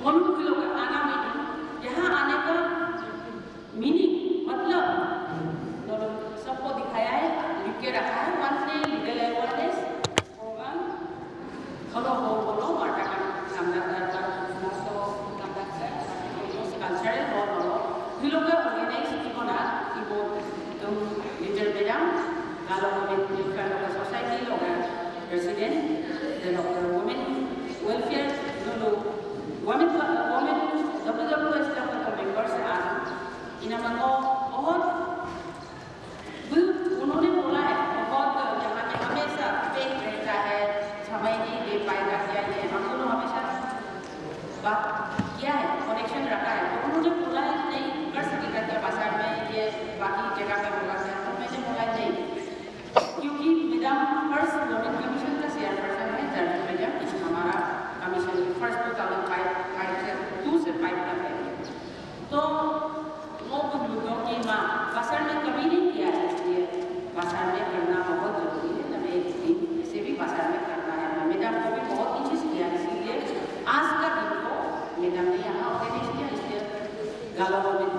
मनुष्य लोग का आना मीनिंग, यहाँ आने का मीनिंग मतलब सबको दिखाया है, लिख के रखा है। वन ने legal awareness program kalau bolo mata kan namda naso namda cultural bolo hiloga organize ikona ibo tum leader bedam kalau women welfare society loga president the women welfare dulu women WWS loga members are inamako बहुत उन्होंने बोला है बहुत जहाँ पे हमेशा fake रहता है, समय नहीं दे पाएगा क्या ये हम दोनों हमेशा बात किया है, कनेक्शन रखा है। तो उन्होंने बोला है नहीं कर सकेगा क्या बाजार में ये बाकी जगह पे होगा क्या, तो मैंने बोला नहीं क्योंकि मैडम फर्स्ट वुमेन कमीशन का चेयरपर्सन है जर्नल मैडम, हमारा कमीशन फर्स्ट 2005 से 5 तक है। तो वो कुछ लोगों की माँ बाजार में कभी नहीं किया है, इसलिए बाजार में करना बहुत जरूरी है। हमें एक दिन इसे भी बाजार में करना है। मैडम को भी बहुत ही चीज़ किया, इसलिए आज का दिन को मैडम ने यहाँ ऑर्गेनाइज किया। इसलिए गाला वुमेन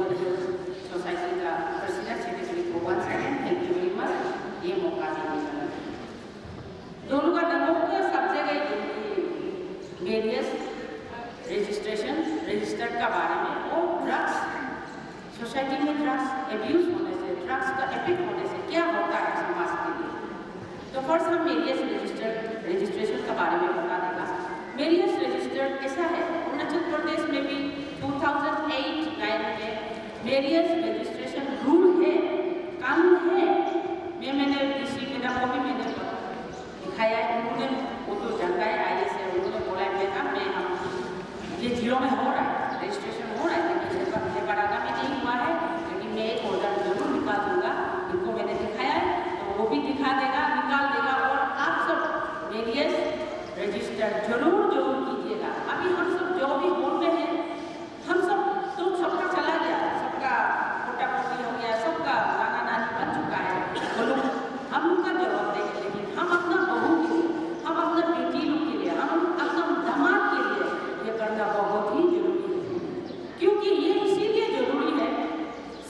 सोसाइटी का प्रेसिडेंट सेक्रेटरी को once again thank you very much ये मौका देने का। दोनों का नंबर का सब जगह वेरियस रजिस्टर का बारे में और ड्रग्स सोसाइटी में ड्रग्स एब्यूज होने से, ड्रग्स का इफेक्ट होने से क्या होता है समाज के लिए। तो फर्स्ट हम मेरियस रजिस्ट्रेशन का बारे में बता देगा। मेरियस रजिस्टर ऐसा है, अरुणाचल प्रदेश में भी 2008-9 में मेरियस रजिस्ट्रेशन रूल है, कानून है। मैंने डीसी मैडम को भी मैंने दिखाया है, उन्होंने वो तो जानता है IAS है, उन्होंने बोला है मैं हम ये 0 में हो रहा है, रजिस्ट्रेशन हो रहा है लेकिन लेबारागा में नहीं हुआ है, लेकिन मैं एक ऑर्डर जरूर निकाल दूंगा। इनको मैंने दिखाया है तो वो भी दिखा देगा, निकाल देगा। और आप सब वेरियस रजिस्टर जरूर कीजिएगा। अभी हम सब जो भी बोल रहे हैं हम सब तो सबका चला गया, सबका पोटा पोटी हो गया, सबका नाना नानी बन चुका है, वो लोग हम लोग का जवाब देंगे। लेकिन हम अपना बहू के लिए, हम अपना बेटी लोग के लिए, हम अपना दामाद के लिए ये करना बहुत ही जरूरी है। क्योंकि ये इसीलिए जरूरी है,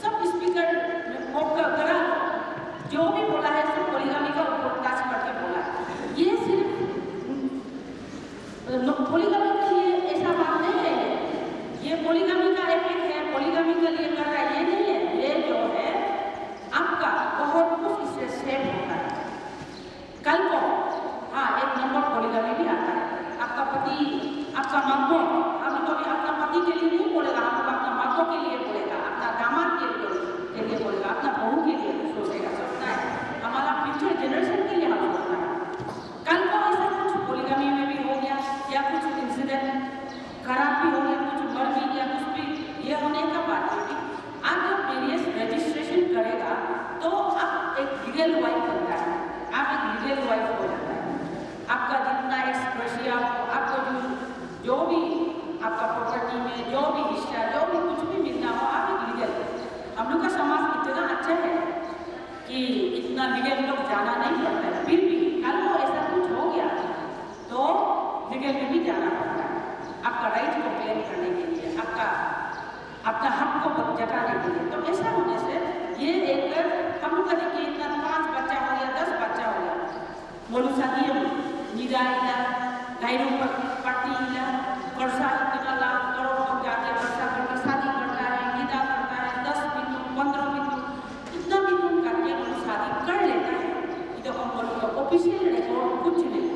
सब स्पीकर करा जो भी बोला है सब पोलीगामी का ऊपर टच करके बोला है। ये सिर्फ पोलीगामी के लिए ऐसा बात नहीं है, ये पोलीगामी का इफेक्ट है, पोलीगामी के लिए कर रहा है ये नहीं है। ये जो है आपका बहुत कुछ इससे सेव होता है। कल को हाँ एक नंबर पोलीगामी भी आता है। आपका पति आपका मग्गो हम लोग अपना पति के लिए नहीं बोलेगा, हम लोग अपना मग्गो के लिए बोलेगा, अपना दामाद के लिए बोलेगा, अपना बहू के लिए सोचेगा, सोचता है हमारा फ्यूचर जनरेशन के लिए हम सोचता है। कल को ऐसा कुछ पोलीगामी में भी हो गया या कुछ इंसिडेंट खराब भी हो गया, कुछ मर भी गया, कुछ भी ये होने का बात नहीं। आप जब मेरियस रजिस्ट्रेशन करेगा तो आप एक लीगल वाइफ बनता है, आप एक लीगल वाइफ हो जाता है। आपका जितना एक्सप्रेसिया हो, आपको जो भी आपका प्रॉपर्टी में जो भी हिस्सा जो भी कुछ भी मिलना हो आप एक लीगल। हम लोग का समाज इतना अच्छा है कि इतना लीगल लोग जाना नहीं पड़ता है, फिर भी कल को ऐसा कुछ हो गया तो लीगल में भी जाना पड़ता है आपका राइट को क्लेम करने के लिए, आपका अपना हक को जताने के लिए। तो ऐसा होने से ये एक हम लोग का देखिए इतना 5 बच्चा हो गया 10 बच्चा हो गया बोलू शादी निरा गायरों पर पट्टी वर्षा इतना लाख करोड़ जाके वर्षा करके शादी करता है, निदा करता है, 10 मिनट 15 मिनट इतना भी तुम करके वो शादी कर लेता है। ये हम बोलो तो ऑफिशियल रिकॉर्ड कुछ नहीं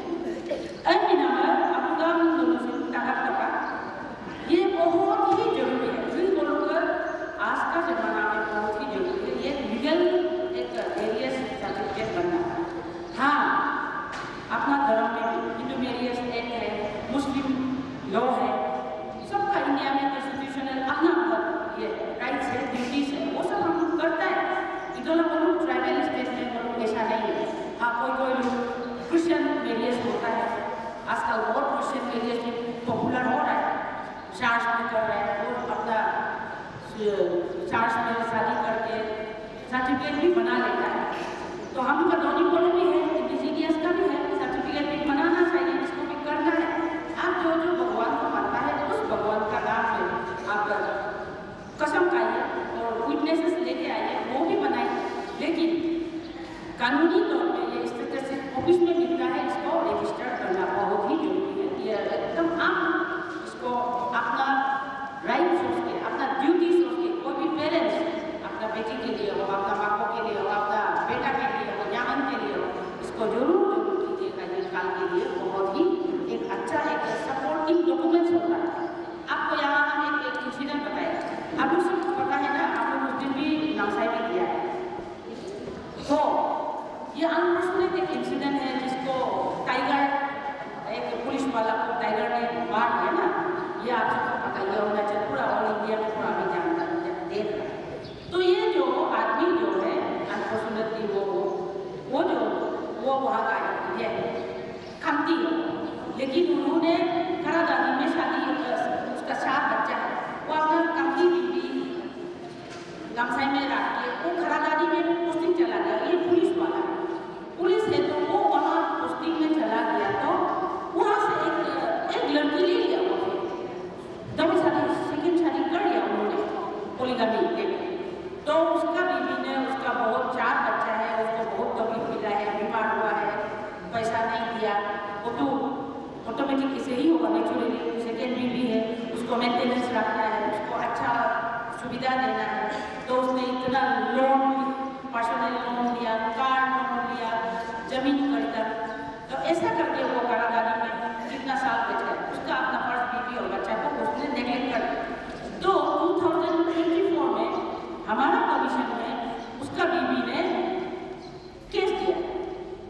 ऐसे नंबर आपका ये बहुत ही जरूरी है। फिर बोलूँगा आज का जमाना में बहुत ही जरूरी है ये लीगल एक वेरियस सर्टिफिकेट बनना। हाँ अपना धर्म में हिंदू वेरियस एक्ट है, मुस्लिम लॉ है, सबका इंडिया में कॉन्स्टिट्यूशनल अपना ये राइट्स है, ड्यूटीज है, वो सब हम लोग करता है। इधर लोग ट्राइबल स्टेट में लोग ऐसा नहीं है। हाँ कोई लोग क्रिश्चियन वेरियस होता है, आजकल बहुत क्रिश्चियन वेरियस भी पॉपुलर हो रहा है, चार्च में कर रहे हैं और अपना चार्च में शादी करके सर्टिफिकेट भी बना लेता है। तो हम लोग का दोनों बोलो भी है, इंडिजीनियस का भी है, सर्टिफिकेट भी बनाना चाहिए, इसको भी करना है। आप जो भगवान को मानता है उस भगवान का कानूनी तौर पे ये स्टेटस ऑफिस में मिलता है, इसको रजिस्टर करना बहुत ही जरूरी है। ये एकदम आप इसको अपना राइट सोच के, अपना ड्यूटी सोच के, कोई भी पेरेंट्स अपना बेटी के लिए हो, अपना माँ के लिए हो, अपना बेटा के लिए हो, यामन के लिए हो, इसको जरूर कीजिएगा। ये काल के लिए बहुत ही एक अच्छा एक सपोर्टिंग डॉक्यूमेंट्स होता है। आपको यहाँ हम एक इंसिडेंट बताया, आप लोग सबको पता है ना, आप लोग उस दिन भी नामसाई में किया है। तो ये अनफॉर्चुनेट एक इंसिडेंट है जिसको टाइगर, एक पुलिस वाला को टाइगर ने मार दिया ना, ये आप सबको पता ही होना चाहिए, पूरा ऑल इंडिया में पूरा भी जानता देख रहा है। तो ये जो आदमी जो है अनफॉर्चुनेटली वो जो वो वहाँ का ये खमती है, लेकिन उन्होंने करादादी में शादी, उसका 4 बच्चा है, वो अपना कमती बीबी नामसाई में रख के वो करादादी में पोस्टिंग चला गया। ये पुलिस वाला पुलिस है, तो वो वहाँ पोस्टिंग में चला गया, तो वहाँ से एक लड़की ले लिया, वो डबल शादी, सेकेंड शादी कर लिया उन्होंने, पोलीगामी लेके। तो उसका बीबी ने, उसका बहुत 4 बच्चा है, उसको बहुत तकलीफ मिला है, बीमार हुआ है, पैसा नहीं दिया, वो तो ऑटोमेटिक इसे ही होगा नेचुरली, सेकेंड बीबी है, उसको मेंटेनेंस रखना है, उसको अच्छा सुविधा देना है। तो उसने इतना लोन, पर्सनल लोन लिया, कार लोन लिया, जमीन खरीदा, तो ऐसा करके वो करादादी में कितना साल बच गया, उसका अपना फर्स्ट बीबी और बच्चा को उसने नेगलेक्ट कर दिया। तो 2024 में हमारा कमीशन में उसका बीबी ने केस दिया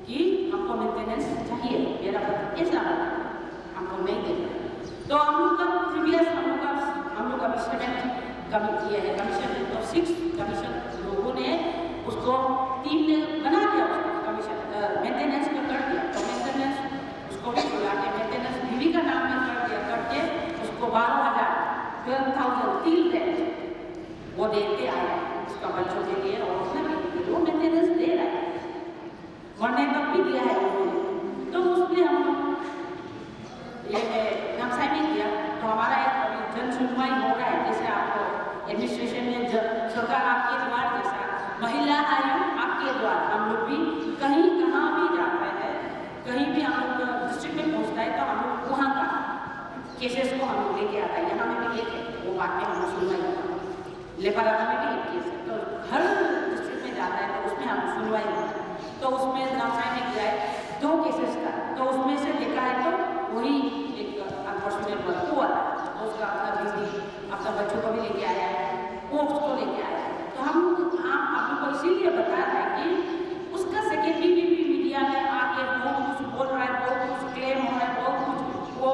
कि हमको मेंटेनेंस चाहिए, मेरा पति ऐसा हमको नहीं देना। तो हम लोग का प्रीवियस हम लोग का विषय कमिटी है, कमीशन तो 6 कमीशन लोगों ने उसको, टीम ने बना दिया, उसको कमीशन मेंटेनेंस को कर दिया। तो मेंटेनेंस उसको भी बुला के मेंटेनेंस बीवी का नाम में कर दिया, करके उसको 12,000 टिल दें वो देते आए उसका बच्चों के लिए, और उसने भी वो मेंटेनेंस दे रहा है, मरने तक भी दिया है उन्होंने। तो उसने हम ये नामसाई में किया। तो हमारा एक जन सुनवाई हो रहा है, जैसे आपको एडमिनिस्ट्रेशन में सरकार आपके द्वार जैसा, महिला आयोग आपके द्वार, हम लोग भी कहीं कहाँ भी जाते हैं, कहीं भी हम लोग डिस्ट्रिक्ट में पहुँचता है, तो हम लोग वहाँ का केसेस को हम लोग लेके आता है। यहाँ में भी एक है, वो बात में हम लोग सुनवाई होता है, लेपरादा में भी एक केस है, तो हर डिस्ट्रिक्ट में जाता है, तो उसमें हम सुनवाई होता है। तो उसमें नामसाई में किया है 2 केसेस का, तो उसमें से देखा है तो वही एक अनफॉर्चुनेट हुआ, तो उसका अपना बीवी अपना बच्चों को भी लेके आया है, वो उसको लेके आया है। तो हम आपको इसीलिए बता रहे हैं कि उसका सेकेंड बीवी भी मीडिया में आके बहुत कुछ बोल रहा है, बहुत कुछ क्लेम हो रहा है, बहुत कुछ वो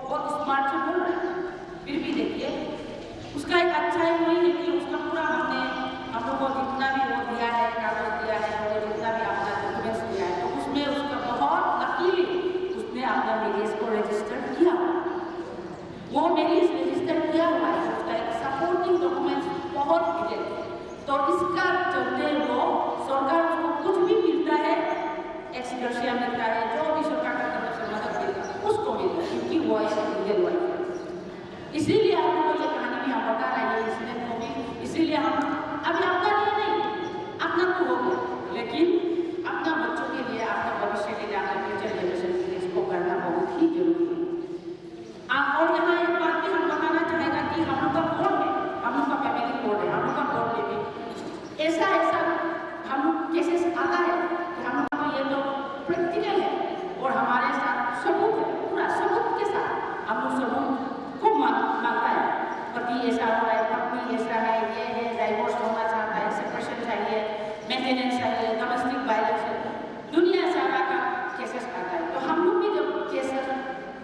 बहुत स्मार्ट से बोल रहा है, फिर भी देखिए उसका एक अच्छा ही वही है कि उसका पूरा हम लोग को जितना भी वो दिया है, कागज दिया है, और जितना भी अपना डॉक्यूमेंट्स दिया है, तो उसमें उसका बहुत लकीली उसने अपना मैरिज को रजिस्टर किया, वो मैरिज रजिस्टर किया हुआ है, उसका एक सपोर्टिंग डॉक्यूमेंट्स बहुत मिले। तो इसका चलते वो सरकार को कुछ भी मिलता है, एक्सग्रेशिया मिलता है, जो भी सरकार का तरफ से मदद मिलता है उसको मिलता है, क्योंकि वो लीगल वाइफ है। इसीलिए आपको ये कहानी भी हम बता रहे हैं, इंसिडेंट को भी, इसीलिए हम अभी अपना लिए नहीं, अपना तो हो गया, लेकिन अपना बच्चों के लिए, अपना भविष्य के लिए, अपना फ्यूचर जनरेशन के लिए इसको करना बहुत ही जरूरी है। और यहाँ एक बात भी हम बताना चाहेगा कि हम लोग का कोर्ट में, हम लोग का फैमिली कोर्ट है, हम लोग का कोर्ट में भी ऐसा हम लोग केसेस आता है कि हम लोग को ये तो प्रैक्टिकल है, और हमारे साथ सबूत है, पूरा सबूत के साथ हम लोग सबूत खूब मांगता है, पति ऐसा हो रहा है, पत्नी ऐसा है, ये है, डाइवोर्स होना चाहता है, सेपरेशन चाहिए, मेंटेनेंस चाहिए, डोमेस्टिक वायलेंस है, दुनिया सारा का केसेस आता है। तो हम लोग भी जब केसेस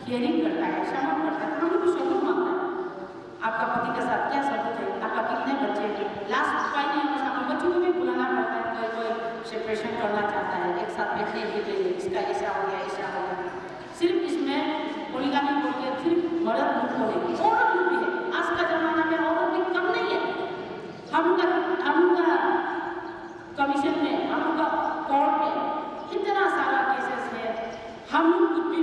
हियरिंग करता है, समन करता है, तो हम लोग भी सबूत मांगता है, आपका पति के साथ क्या सबूत है, आपका कितने बच्चे हैं, लास्ट उपाय नहीं होगा, अपने बच्चों को भी बुलाना पड़ता है, कोई सेपरेशन करना चाहता है, एक साथ बैठने के लिए, इसका ऐसा हो गया, ऐसा हो गया। सिर्फ इसमें पोलीगामी बोल के सिर्फ मर्द लोग बोलेंगे, औरत लोग भी है, आज का जमाना में औरत भी कम नहीं है। हम लोग का कमीशन में, हम लोग का कोर्ट में इतना सारा केसेस है, हम लोग कुछ भी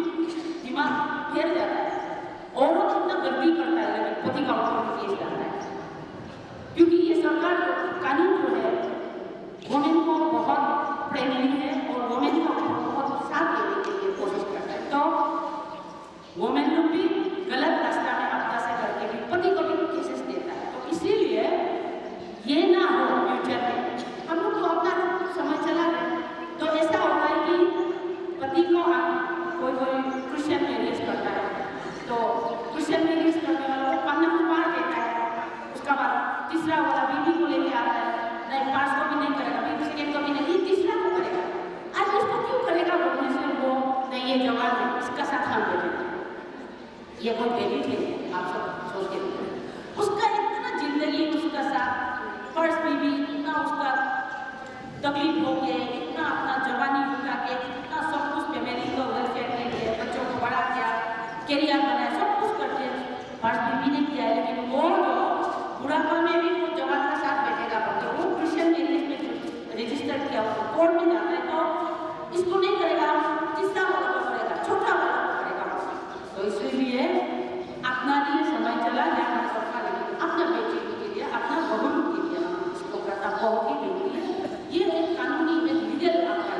दिमाग फेर जाता है, औरत इतना गलती करता है, लेकिन पति का ऊपर केस जाता है, क्योंकि ये सरकार कानून जो है वुमेन को बहुत फ्रेंडली है, ये कोई बेटी थी, आप सब सोच के देखो। उसका इतना जिंदगी उसका साथ फर्स्ट बीवी, इतना उसका तकलीफ हो गया, इतना अपना जवानी लुटा के, इतना सब कुछ फैमिली को वेलफेयर के लिए, बच्चों को बड़ा किया, कैरियर बनाया, सब कुछ करते फर्स्ट बीवी ने किया। लेकिन वो बुढ़ापा में भी वो जवान का साथ बैठेगा बोलते, वो क्रिश्चियन मैरिज में रजिस्टर किया, कोर्ट में जाता है तो इसको नहीं करेगा, तीसरा वाला को करेगा, छोटा वाला को करेगा। तो इसलिए अपना लिए समय चला गया हमारा सरकार, लेकिन अपना बेटी के लिए, अपना बहू के लिए इसको करना बहुत ही जरूरी है। ये एक कानूनी, एक लीगल आपका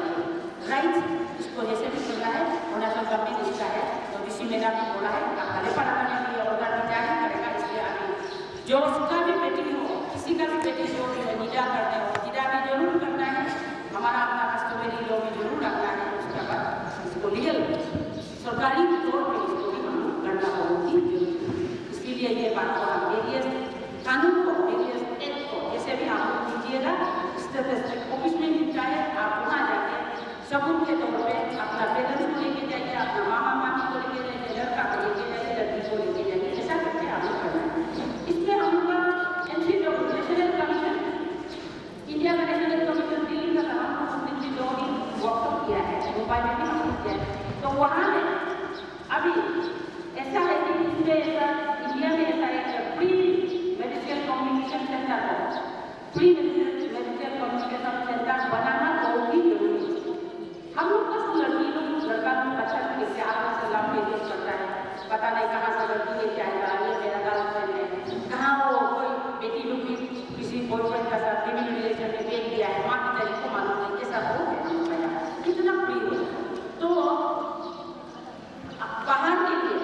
राइट, इसको जैसे भी चल रहा है होना तो गवर्नमेंट इसका है। तो किसी मेरा भी बोला है पहले पढ़ा करने के लिए ऑर्डर जारी करेगा, इसलिए आगे जो उसका भी बेटी हो, किसी का भी बेटी जो भी हो, निदा करना हो, निदा भी जरूर करना है, हमारा अपना कस्टमरी लॉ भी जरूर रखना है। उसके बाद इसको लीगल सरकारी तौर पर इसको भी हम करना बहुत ही जरूरी है। इसीलिए ये बात को हम वेरियस कानून को, वेरियस एक्ट को जैसे भी आप लोग कीजिएगा, इस तरह से ऑफिस में मिलता है, आप वहाँ जाके सबूत के तौर पर अपना पेरेंट्स को लेके जाइए, अपना मामा मामी को लेके जाइए, लड़का को लेके जाइए, लड़की को लेके जाइए, ऐसा करके आप लोग करना है। इसमें हम लोग का नेशनल कमीशन, इंडिया का नेशनल कमीशन दिल्ली का था, हम लोग जो भी वर्कशॉप किया है, मोबाइल में भी हम किया है। तो वहाँ में अभी ऐसा है कि इसमें ऐसा इंडिया में ऐसा एक प्री मेडिकल कम्युनिकेशन सेंटर है, प्री मेडिकल कम्युनिकेशन सेंटर बनाना बहुत ही जरूरी है। हम लोग बस लड़की लोग, लड़का लोग बच्चा लेके आगे से लव मैरिज करता है, पता नहीं कहाँ से लड़की लेके आएगा, ये मेरा गर्लफ्रेंड है, कहाँ वो कोई बेटी लोग भी किसी बॉयफ्रेंड का साथ लिविंग रिलेशन में देख दिया है, माँ पिता को मालूम नहीं, ऐसा बहुत है कितना प्री हो। तो बाहर के लिए,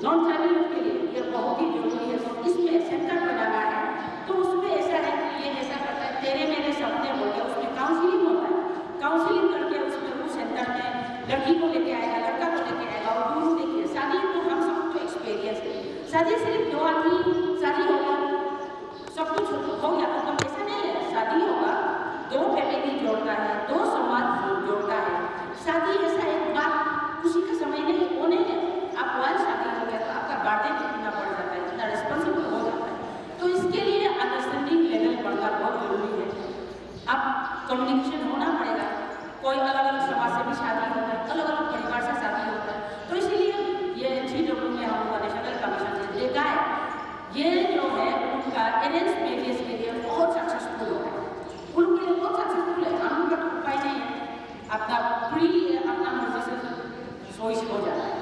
नॉन ट्राइबल के लिए ये बहुत ही जरूरी है। तो इसमें सेंटर बनाना है, तो उसमें ऐसा है कि ये ऐसा करता है, तेरे मेरे सपने बोलते, उसमें काउंसिलिंग होता है, काउंसिलिंग करके उसमें वो सेंटर में लड़की को लेके आएगा, लड़का को लेके आएगा। और दूर देखिए शादी तो हम सब तो एक्सपीरियंस है, शादी सिर्फ दो आदमी शादी होगा सब कुछ हो गया, तो ऐसा नहीं है। शादी होगा, दो फैमिली जोड़ता है, दो समाज जोड़ता है। शादी ऐसा एक बात खुशी का समय नहीं, वो नहीं है। आप वन शादी हो गया तो आपका बर्थडे भी इतना बढ़ जाता है, इतना रिस्पॉन्सिबल हो जाता है। तो इसके लिए अंडरस्टैंडिंग लेवल बढ़ना बहुत जरूरी है। अब कम्युनिकेशन होना पड़ेगा, कोई अलग अलग समाज से भी शादी होता है, अलग अलग परिवार से शादी होता है। तो इसीलिए ये NCW में हम लोग नेशनल कमीशन ने देखा है, ये जो है उनका अरेंज मैरिज के लिए बहुत सक्सेसफुल हो है, उनके लिए बहुत सक्सेसफुल है। हम लोग का तो उपाय नहीं है, अपना प्री अपना मर्जी से चॉइस हो जाता है,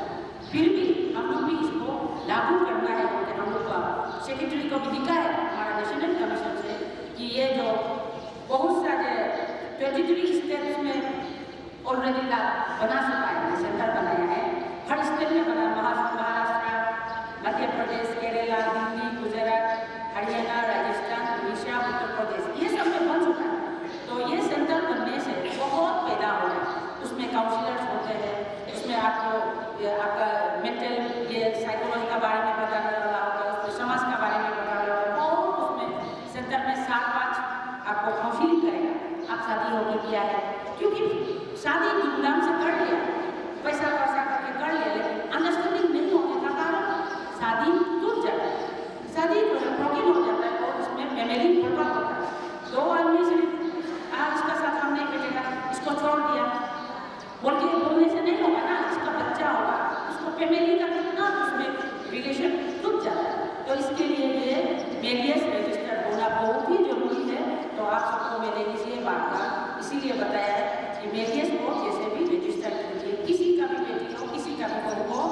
फिर भी हम लोग भी इसको लागू करना है। हम लोग का सेक्रेटरी को भी दिखा है हमारा नेशनल कमीशन से कि ये जो बहुत सारे 23 स्टेट्स में ऑलरेडी बना सका है, सेंटर बनाया है, हर स्टेट में बना, महाराष्ट्र, मध्य प्रदेश, केरला, दिल्ली, गुजरात, हरियाणा, राजस्थान, उड़ीसा, उत्तर प्रदेश, ये सब में बन चुका है। तो ये सेंटर बनने से बहुत पैदा हो रहा है, उसमें काउंसलर्स होते हैं, उसमें आपको आपका मेंटल ये साइकोलॉजी का बारे में बताने वाला होगा, उसमें समाज का बारे में बताने वाला होगा, और उसमें सेंटर में 7-5 आपको काउंसिलिंग करेगा, आप शादी होगी क्या है, क्योंकि शादी धूमधाम से कर लिया, पैसा करके कर लिया, लेकिन अंडरस्टैंडिंग नहीं होने का कारण शादी टूट जाता है, शादी जो है ब्रोकन हो जाता है, और उसमें फैमिली बर्बाद होता है। दो आदमी सिर्फ आज इसका साथ हम नहीं बैठेगा, इसको छोड़ दिया बोलने से नहीं होगा ना, इसका बच्चा होगा, उसको फैमिली का कितना उसमें रिलेशन टूट जाता है। तो इसके लिए ये मैरिज रजिस्टर होना बहुत ही जरूरी है। तो आप सबको मैंने इसी बात का इसीलिए बताया है कि मैरिज को जैसे भी रजिस्टर कीजिए, किसी का भी बेटी हो, किसी का भी बहू हो,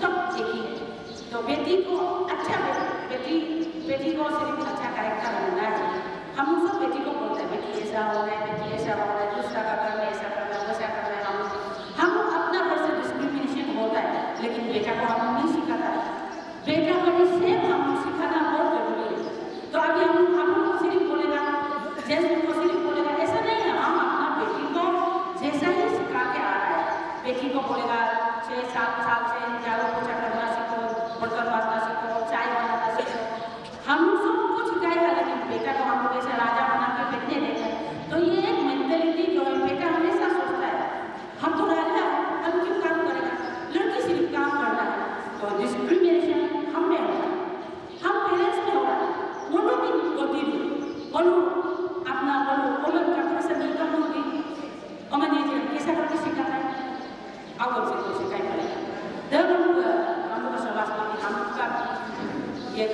सब देखिए। तो बेटी को अच्छा, बेटी को सिर्फ अच्छा कैरेक्टर होना है। हम सब बेटी को बोलते हैं बेटी ऐसा हो रहा है, बेटी ऐसा हो रहा है, दूसरा का घर में ऐसा करना है, वैसा करना है। हम अपना घर से डिस्क्रिमिनेशन होता है, लेकिन बेटा को हम नहीं सिखाता है, बेटा को भी सेम हम सिखाना बहुत जरूरी है। तो अभी हम सिर्फ बोलेगा, जैसे को सिर्फ बोलेगा, ऐसा नहीं है। हम अपना बेटी को जैसे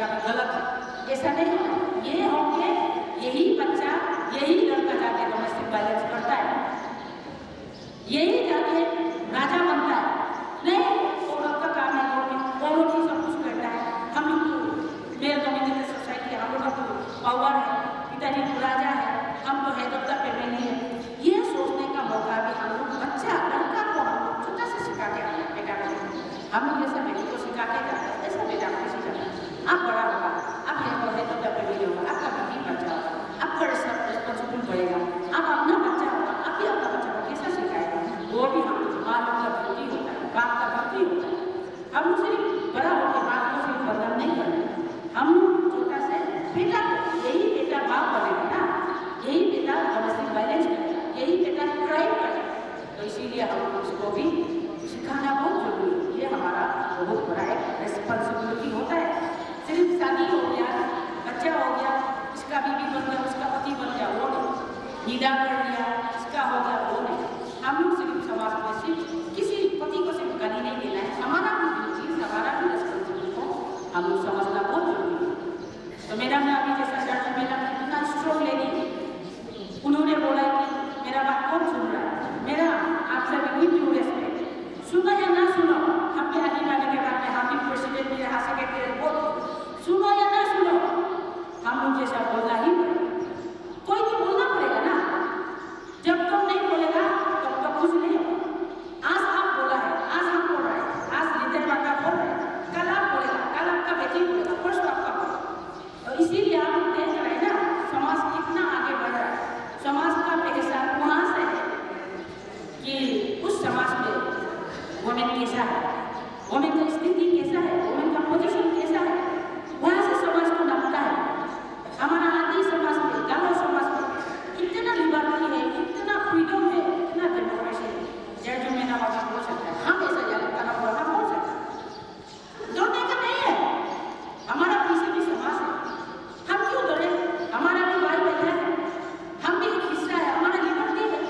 भी गलत है, ऐसा नहीं होना। ये होंगे यही बच्चा, यही लड़का जाके डोमेस्टिक वायलेंस करता है, यही जाके राजा बनता है। नहीं, औरत का काम है, औरत ही सब कुछ करता है। हम लोग तो मेल डोमिनेटेड सोसाइटी, हम लोग का तो पावर है, पिताजी तो राजा है, हम तो हैदरता पे में नहीं है। ये सोचने का मौका भी हम लोग बच्चा लड़का को हम लोग छोटा से सिखा के आए बेटा को। हम लोग जैसे बेटी को सिखा के जाते हैं, ऐसा बेटा को सिखाना। आप बड़ा होगा, आप हैदरता पे नहीं होगा, आपका बेटी बच्चा होगा, आपका रिस्पॉन्सिबल बढ़ेगा, आप अपना बच्चा होगा, आप ही अपना बच्चा को कैसा सिखाएगा? वो भी हम माँ लोग का धरती होता है, बाप का धरती होता है। हम लोग सिर्फ बड़ा होकर बाप को सिर्फ बदनाम नहीं करना, हम लोग छोटा से बेटा, यही बेटा बाप बनेगा ना, यही बेटा डोमेस्टिक वायलेंस करेगा, यही बेटा क्राइम करेगा। तो इसीलिए हम लोग उसको भी सिखाना बहुत जरूरी है। ये हमारा बहुत बड़ा एक रिस्पॉन्सिबिलिटी होता है। सिर्फ शादी हो गया, बच्चा हो गया, इसका बीवी बन गया, उसका पति बन गया, वो नहीं, निदा कर लिया, इसका हो गया, वो नहीं। हम लोग सिर्फ समाज में सिर्फ किसी पति को सिर्फ गाली नहीं देना है, हमारा भी चीज़, हमारा भी रिस्पॉन्सिबिलिटी को हम लोग समझना बहुत जरूरी है। तो मैडम ने अभी जैसा चर्चा मैडम ने इतना स्ट्रॉन्ग लेडी, उन्होंने बोला कि मेरा बात कौन सुन रहा है, मेरा आपसे भी विद रेस्पेक्ट, सुनो या ना सुनो, हम भी आगे वाले के बारे में, हम भी प्रेसिडेंट भी रहा सेक्रेटरी बहुत, सुनो या ना सुनो, हम लोग जैसा बोलना ही पड़ेगा। कोई तो बोलना पड़ेगा ना, जब तुम नहीं बोलेगा तब तो कुछ नहीं होगा। आज आप बोला है, आज हम बोल रहे हैं, आज लीडर बाका बोल रहे हैं, कल आप बोलेगा, कल आपका बेटी बोलेगा, परसों आपका बोलेगा। और इसीलिए आप लोग देख रहे हैं ना समाज कितना आगे बढ़ रहा है। समाज का पहचान वहाँ से है कि उस समाज में वुमेन कैसा है, वुमेन का स्थिति कैसा है, वुमेन का पोजीशन कैसा है, वहाँ से समाज को नपता है। हमारा आदि समाज में, गाँव समाज में इतना लिबर्टी है, इतना फ्रीडम है, इतना डेमोक्रेसी है, जैसे मेरा बाबा बोल सकता है, हम ऐसा जाने का बोलना बोल सकता है, डरने का नहीं है। हमारा पीछे भी समाज है, हम क्यों डरे? हमारा भी भाई बहन है, हम भी एक हिस्सा है, हमारा लिबर्टी है,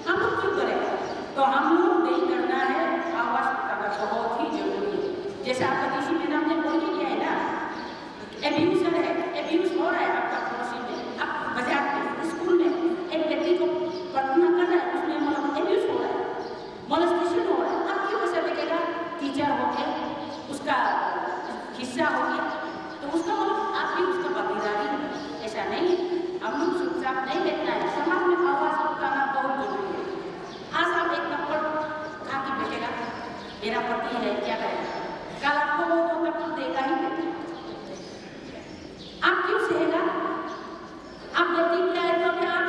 हम लोग क्यों करेंगे? तो हम लोग नहीं करना है, आवाज उठाना बहुत ही जरूरी है। जैसे आपका किसी मैडम ने बोल के किया है ना, एब्यूजर है, एब्यूज हो रहा है आपका पड़ोसी में, आप बाजार में, स्कूल में एक बेटी को पढ़ना कर रहा है, उसमें मतलब एब्यूज हो रहा है, मोलेस्टेशन हो रहा है, आप क्यों ऐसा देखेगा? टीचर हो गया, उसका हिस्सा हो गया, तो उसका मतलब आप भी उसका भागीदारी है, ऐसा नहीं। हम लोग चुपचाप नहीं बैठना है, समाज में आवाज उठाना बहुत जरूरी है। आज आप एक नंबर खा के बैठेगा, मेरा पति है, क्या करेगा? कल आपको वो तो नंबर देगा ही नहीं। आप क्यों सहेगा? आप गलती किया है तो क्या आप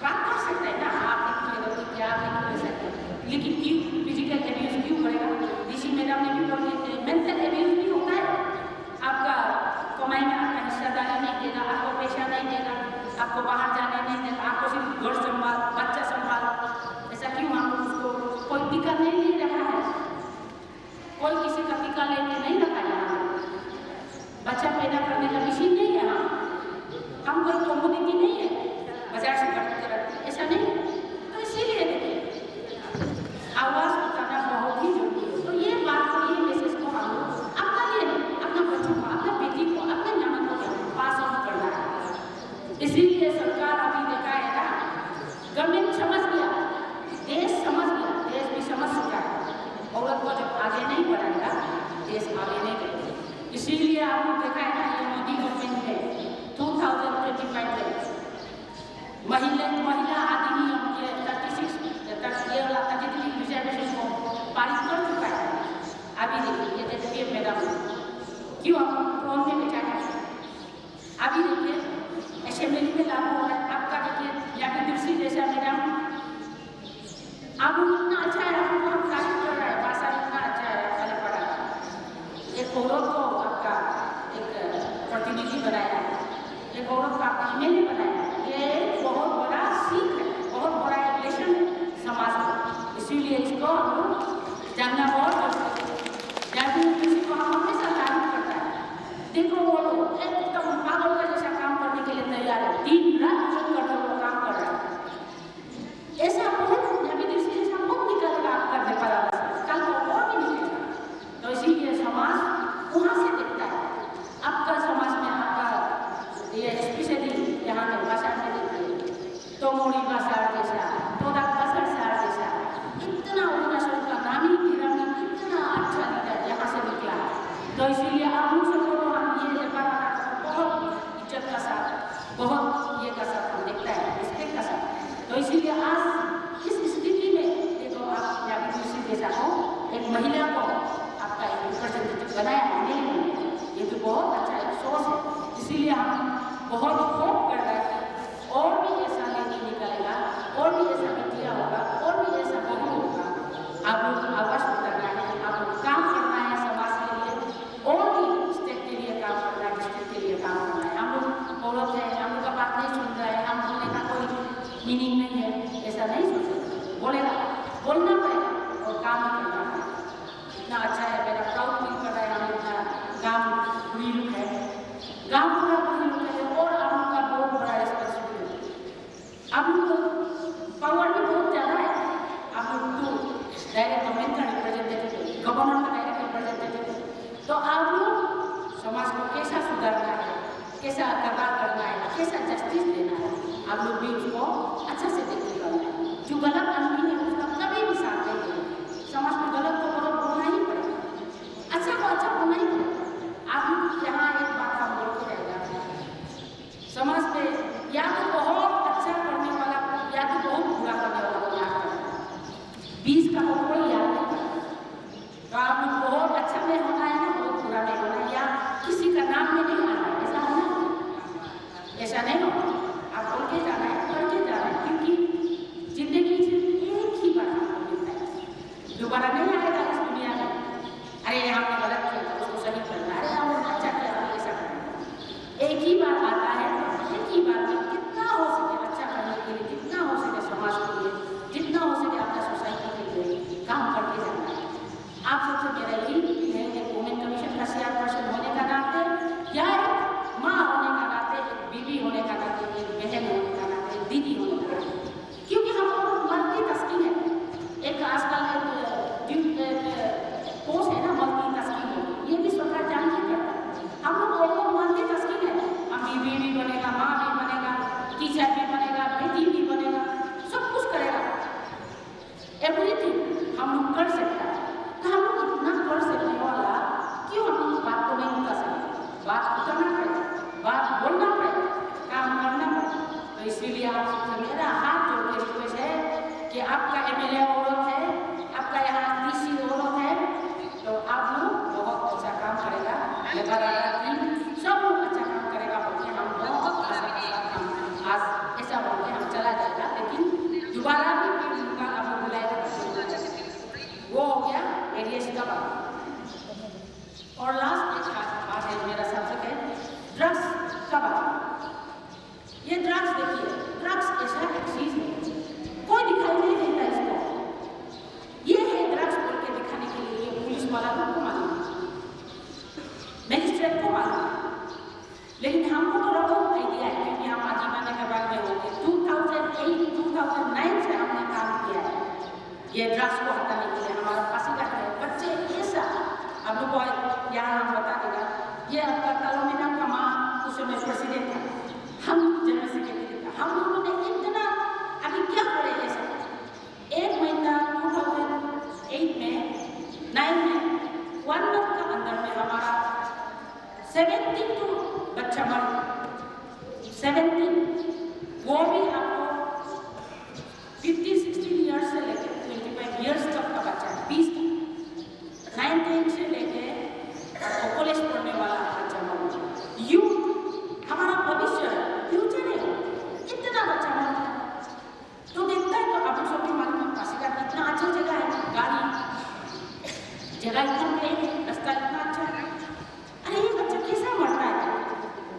बात कर सकते हैं ना, आपने क्यों गलती किया, आपने क्यों कर सकते हैं, लेकिन क्यों फिजिकल एब्यूज क्यों करेगा? ऋषि मैडम ने भी बोल दिया, मेंटल एब्यूज भी होता है। आपका कमाई में आपका हिस्सादारी नहीं देगा, आपको पैसा नहीं देगा, आपको बाहर जाने नहीं देगा, आपको सिर्फ घर संभाल, बच्चा संभाल, ऐसा क्यों? हम लोग उसको कोई टीका नहीं ले रहा है, कोई किसी का टीका लेके नहीं रखा है। बच्चा पैदा करने का मशीन नहीं है, हम कोई कमोडिटी नहीं है बाजार से कर, ऐसा नहीं। तो इसीलिए देखिए आवाज उठाना बहुत ही जरूरी है। तो ये बात को, ये मैसेज को हम लोग अपना लिए नहीं, अपना बच्चों को, अपना बेटी को, अपने नमन को पास ऑन करना है। इसीलिए सरकार अभी देखा है ना, गवर्नमेंट समझ गया, देश समझ गया, देश भी समझ चुका है, औरत को जब आगे नहीं बढ़ाएगा देश आगे नहीं बढ़ेगा। इसीलिए आपने देखा है ना, ये मोदी गवर्नमेंट है 2025 में महिला अधिनियम के 33 रिजर्वेशन को पारित कर चुका है। अभी देखिए, ये देखिए मैडम क्यों हम फोन में बैठा है, अभी देखिए असेंबली में लागू हो रहा है। आपका देखिए जाके दूसरी जैसा मैडम, आप इतना अच्छा है, आपको हम तारीफ कर रहा है, भाषा इतना अच्छा है, पहले पढ़ा एक औरत को आपका एक प्रतिनिधि बनाया है, एक औरत का आपका एमएलए बनाया है। ये बहुत बड़ा सीख है, बहुत बड़ा एप्लेशन है समाज को। इसीलिए इसको हम लोग जानना बहुत जरूरी है। जाति किसी को हम हमेशा तारीफ करता है, देखो वो लोग एकदम पागल का जैसा काम करने के लिए तैयार है, दिन रात एक करते हुए काम कर रहा है। ऐसा बहुत निकलेगा आपका व्यापार, कल को और भी निकलेगा। तो इसीलिए समाज वहाँ से देखता है, आपका इसीलिए हम बहुत होप कर रहे हैं और भी ऐसा नहीं निकलेगा, और भी ऐसा किया होगा, और भी ऐसा नहीं होगा। आप लोग आवाज उठाना है, आप लोग काम करना है समाज के लिए, और भी स्टेट के लिए काम करना है, डिस्ट्रिक्ट के लिए काम करना है। हम लोग औरत है, हम लोग का बात नहीं सुन रहा है, हम बोलने का कोई मीनिंग नहीं है, ऐसा नहीं सोचेगा। बोलेगा, बोलना पड़ेगा और काम भी करना है। इतना अच्छा है, मेरा प्राउड फील कर रहा है। हम इतना गाँव बुरी लुक है, गाँव पूरा बुरी लुक है, और आप लोग का बहुत बड़ा रिस्पॉन्सिबिलिटी। आप लोग को पावर भी बहुत ज़्यादा है। आप लोग तो डायरेक्ट गवर्नमेंट का रिप्रेजेंटेटिव, गवर्नर का डायरेक्ट रिप्रेजेंटेटिव, तो आप लोग समाज को कैसा सुधारना है, कैसा कबार करना है, कैसा जस्टिस देना है, आप लोग भी उसको अच्छा से देखते करना है। जो गलत आदमी है उसका कभी भी साथ नहीं देना। समाज में गलत को गलत बोलना ही पड़ेगा, अच्छा को अच्छा बोलना ही पड़ेगा। आप लोग यहाँ एक बात हम बोलते रहेगा, समाज में या तो बहुत अच्छा करने वाला या तो बहुत बुरा करने वाला को याद करना, 20 का तो कोई याद नहीं करता। तो आप लोग बहुत अच्छा में होना है ना, बहुत बुरा में होना है, या किसी का नाम में नहीं आना है, ऐसा होना है, ऐसा नहीं होना। आप बोल के जाना है, करके जाना है, क्योंकि जिंदगी सिर्फ एक ही बार आपको मिलता है, दोबारा नहीं आएगा इस दुनिया में। अरे हमने गलत किया था, उसको सही करना, अरे हम अच्छा किया था, ऐसा करना। एक ही बार आता है, एक ही बार में कितना हो सके अच्छा करने के लिए, जितना हो सके समाज के लिए, जितना हो सके अपना सोसाइटी के लिए काम करके जाना है। आप सबसे मेरा यही अपील है कि वुमेन कमीशन का चेयरपर्सन होने का नाते, या एक माँ होने का नाते, एक बीवी होने का नाते, एक बहन होने का नाते, एक दीदी होने का नाते, क्योंकि हम लोग मल्टीटास्किंग है। एक आजकल पोस्ट है ना मल्टीटास्किंग, ये भी सरकार जान के करता है। हम लोग मल्टीटास्किंग है, हम बीवी भी बनेगा, माँ भी बनेगा, टीचर भी बनेगा, बेटी भी बनेगा, सब कुछ करेगा, एवरीथिंग हम लोग कर सकता है। तो हम लोग इतना कर सकने वाला क्यों हम लोग बात को नहीं उठा सकते? बात उठाना पड़ेगा, बात बोलना पड़ेगा, काम करना पड़ेगा। तो इसीलिए आप सबसे मेरा हाथ जोड़ के रिक्वेस्ट है कि आपका एमएलए औरत है, आपका यहाँ डीसी औरत है, तो आप लोग बहुत अच्छा काम करेगा, सब लोग अच्छा काम करेगा बोलते हम बहुत अच्छा काम आज ऐसा बोलते हम चला जाएगा, लेकिन दोबारा भी आप लोग बुलाएगा वो हो गया एरियस का बात। और लास्ट एक बात है मेरा सब्जेक्ट है ड्रग्स का बात। ये ड्रग्स देखिए, ड्रग्स ऐसा एक चीज है, कोई दिखाई नहीं देता इसको। ये है ड्रग्स बोल के दिखाने के लिए पुलिस वाला को मालूम, मैजिस्ट्रेट को मालूम, लेकिन हमको तो रखो आइडिया है क्योंकि हम आजीवन के बाद में होंगे। 2008-2009 से हमने काम किया है ये ड्रग्स को हटाने के लिए। हमारा फांसी का है बच्चे ऐसा, अब लोग को यहाँ हम बता देगा, ये आपका तालोमिना का माँ उस समय प्रेसिडेंट था, हम जनरल सेक्रेटरी था, हम लोगों ने इतना अभी क्या करे ऐसा। एक महीना 2008 में 9 में 1 मंथ का अंदर में हमारा 72 बच्चा मर गया, 17, वो भी आपको 15-16 ईयर्स से लेकर 25 ईयर्स तक का बच्चा है, 20 तक, 19 से लेकर कॉलेज पढ़ने वाला बच्चा मर गया। यूथ हमारा भविष्य है, फ्यूचर है, इतना बच्चा मर गया। तो देखता है तो आप सबके मालूम है पासीघाट कितना अच्छा जगह है, गाड़ी जगह इतना प्लेन है, रास्ता इतना अच्छा है, अरे ये बच्चा कैसा मरता है?